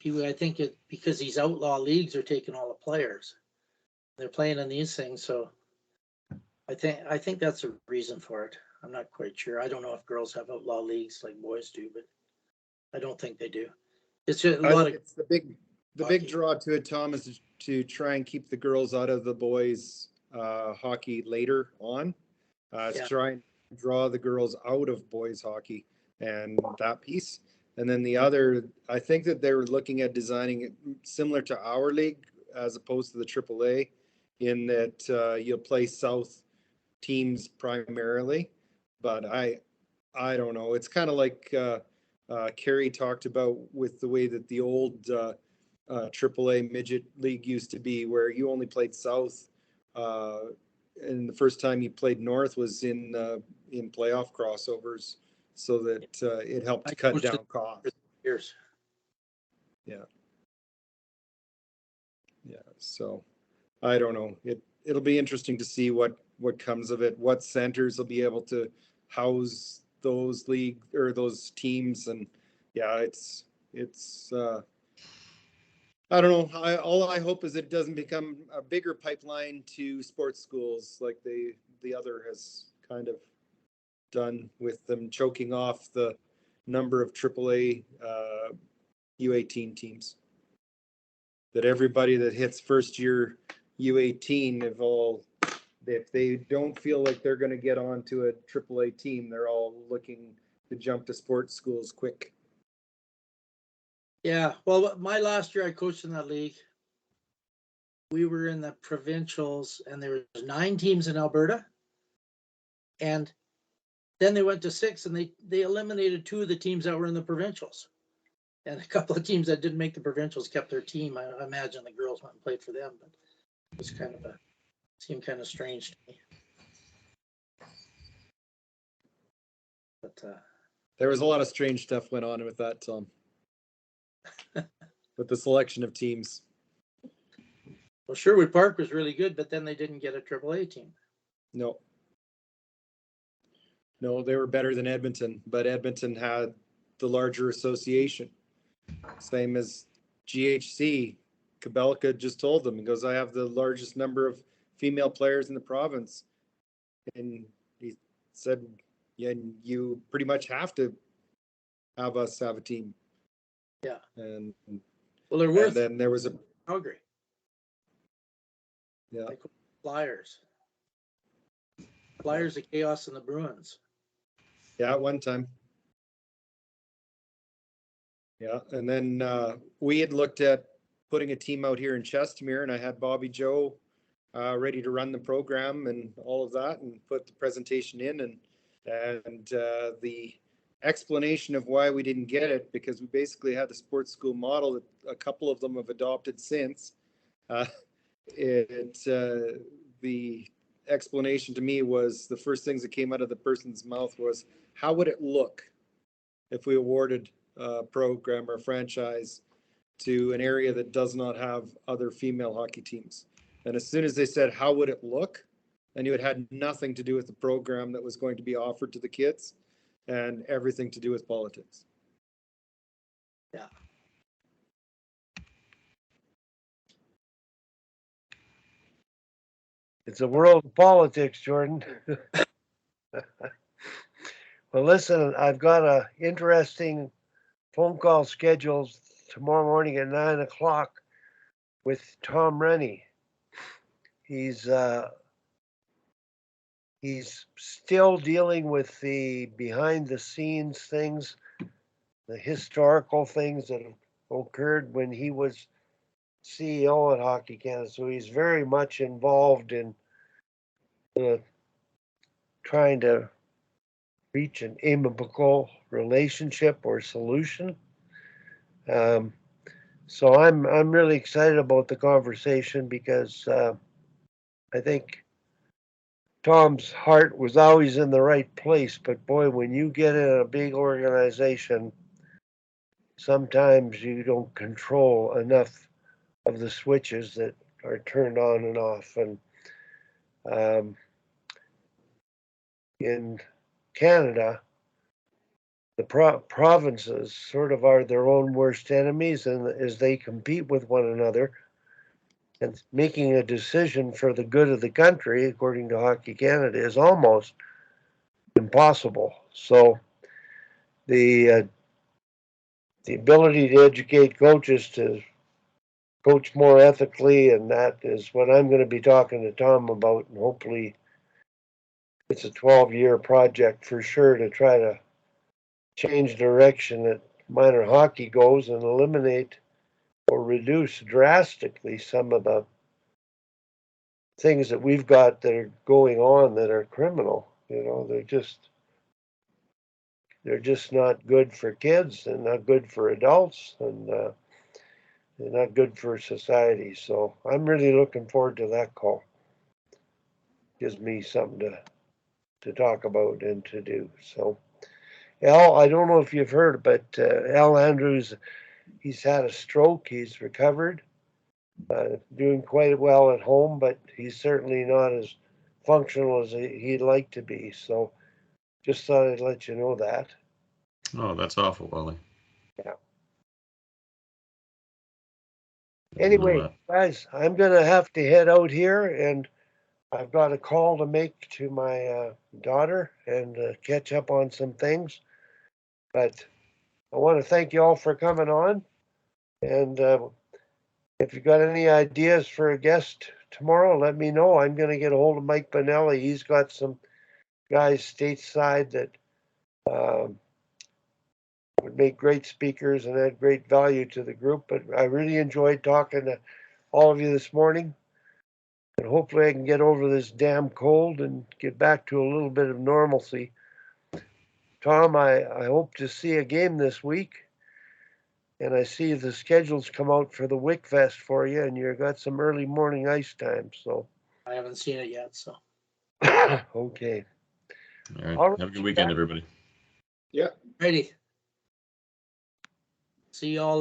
I think it because these outlaw leagues are taking all the players. They're playing in these things, so I think that's a reason for it. I'm not quite sure. I don't know if girls have outlaw leagues like boys do, but I don't think they do. It's just a lot of. It's the big draw to it, Tom, is to try and keep the girls out of the boys hockey later on. To try and draw the girls out of boys hockey and that piece. And then the other, I think that they were looking at designing it similar to our league as opposed to the AAA, in that you'll play South teams primarily. But I don't know. It's kind of like Kerry talked about with the way that the old AAA midget league used to be, where you only played South. And the first time you played North was in playoff crossovers, so that it helped to cut down costs. Years. Yeah. So I don't know. It'll be interesting to see what comes of it. What centers will be able to house those league or those teams, and yeah, it's. I don't know. All I hope is it doesn't become a bigger pipeline to sports schools like the other has kind of done, with them choking off the number of AAA U18 teams. That everybody that hits first year U18 if they don't feel like they're going to get onto a AAA team, they're all looking to jump to sports schools quick. Yeah, well, my last year I coached in that league. We were in the provincials, and there was 9 teams in Alberta, and then they went to 6, and they eliminated 2 of the teams that were in the provincials, and a couple of teams that didn't make the provincials kept their team. I imagine the girls went and played for them, but it was seemed kind of strange to me. But there was a lot of strange stuff went on with that, Tom. With the selection of teams. Well, Sherwood Park was really good, but then they didn't get a AAA team. No, they were better than Edmonton, but Edmonton had the larger association. Same as GHC. Kabelka just told them, he goes, I have the largest number of female players in the province. And he said, yeah, you pretty much have to have us have a team. Yeah. And well, they're worth. And then there was a Calgary. Yeah. Like Flyers. Flyers, the Chaos, and the Bruins. Yeah, at one time. Yeah, and then we had looked at putting a team out here in Chestermere, and I had Bobby Joe ready to run the program and all of that, and put the presentation in, and the explanation of why we didn't get it, because we basically had the sports school model that a couple of them have adopted since. The explanation to me was, the first things that came out of the person's mouth was, how would it look if we awarded a program or franchise to an area that does not have other female hockey teams? And as soon as they said, how would it look? I knew it had nothing to do with the program that was going to be offered to the kids and everything to do with politics. Yeah. It's a world of politics, Jordan. Well, listen, I've got a interesting phone call scheduled tomorrow morning at 9 o'clock with Tom Rennie. He's still dealing with the behind the scenes things, the historical things that occurred when he was CEO at Hockey Canada. So he's very much involved in trying to reach an amicable relationship or solution. So I'm really excited about the conversation, because I think Tom's heart was always in the right place, but boy, when you get in a big organization, sometimes you don't control enough of the switches that are turned on and off. And in Canada, the provinces sort of are their own worst enemies, and as they compete with one another, and making a decision for the good of the country, according to Hockey Canada, is almost impossible. So the ability to educate coaches to coach more ethically, and that is what I'm going to be talking to Tom about, and hopefully it's a 12-year project for sure to try to change direction that minor hockey goes and eliminate or reduce drastically some of the things that we've got that are going on that are criminal. You know, they're just not good for kids, and not good for adults, and they're not good for society. So I'm really looking forward to that call. Gives me something to talk about and to do. So Al, I don't know if you've heard, but Al Andrews, he's had a stroke. He's recovered, doing quite well at home, but he's certainly not as functional as he'd like to be. So just thought I'd let you know that. Oh, that's awful, Wally. Yeah. Anyway, guys, I'm going to have to head out here, and I've got a call to make to my daughter and catch up on some things. But I want to thank you all for coming on. And if you've got any ideas for a guest tomorrow, let me know. I'm going to get a hold of Mike Bonelli. He's got some guys stateside that would make great speakers and add great value to the group. But I really enjoyed talking to all of you this morning. And hopefully I can get over this damn cold and get back to a little bit of normalcy. Tom, I hope to see a game this week. And I see the schedules come out for the Wick Fest for you, and you've got some early morning ice time. So I haven't seen it yet, so. All okay. right. All right. Have a good weekend, everybody. Yeah. Ready. See y'all.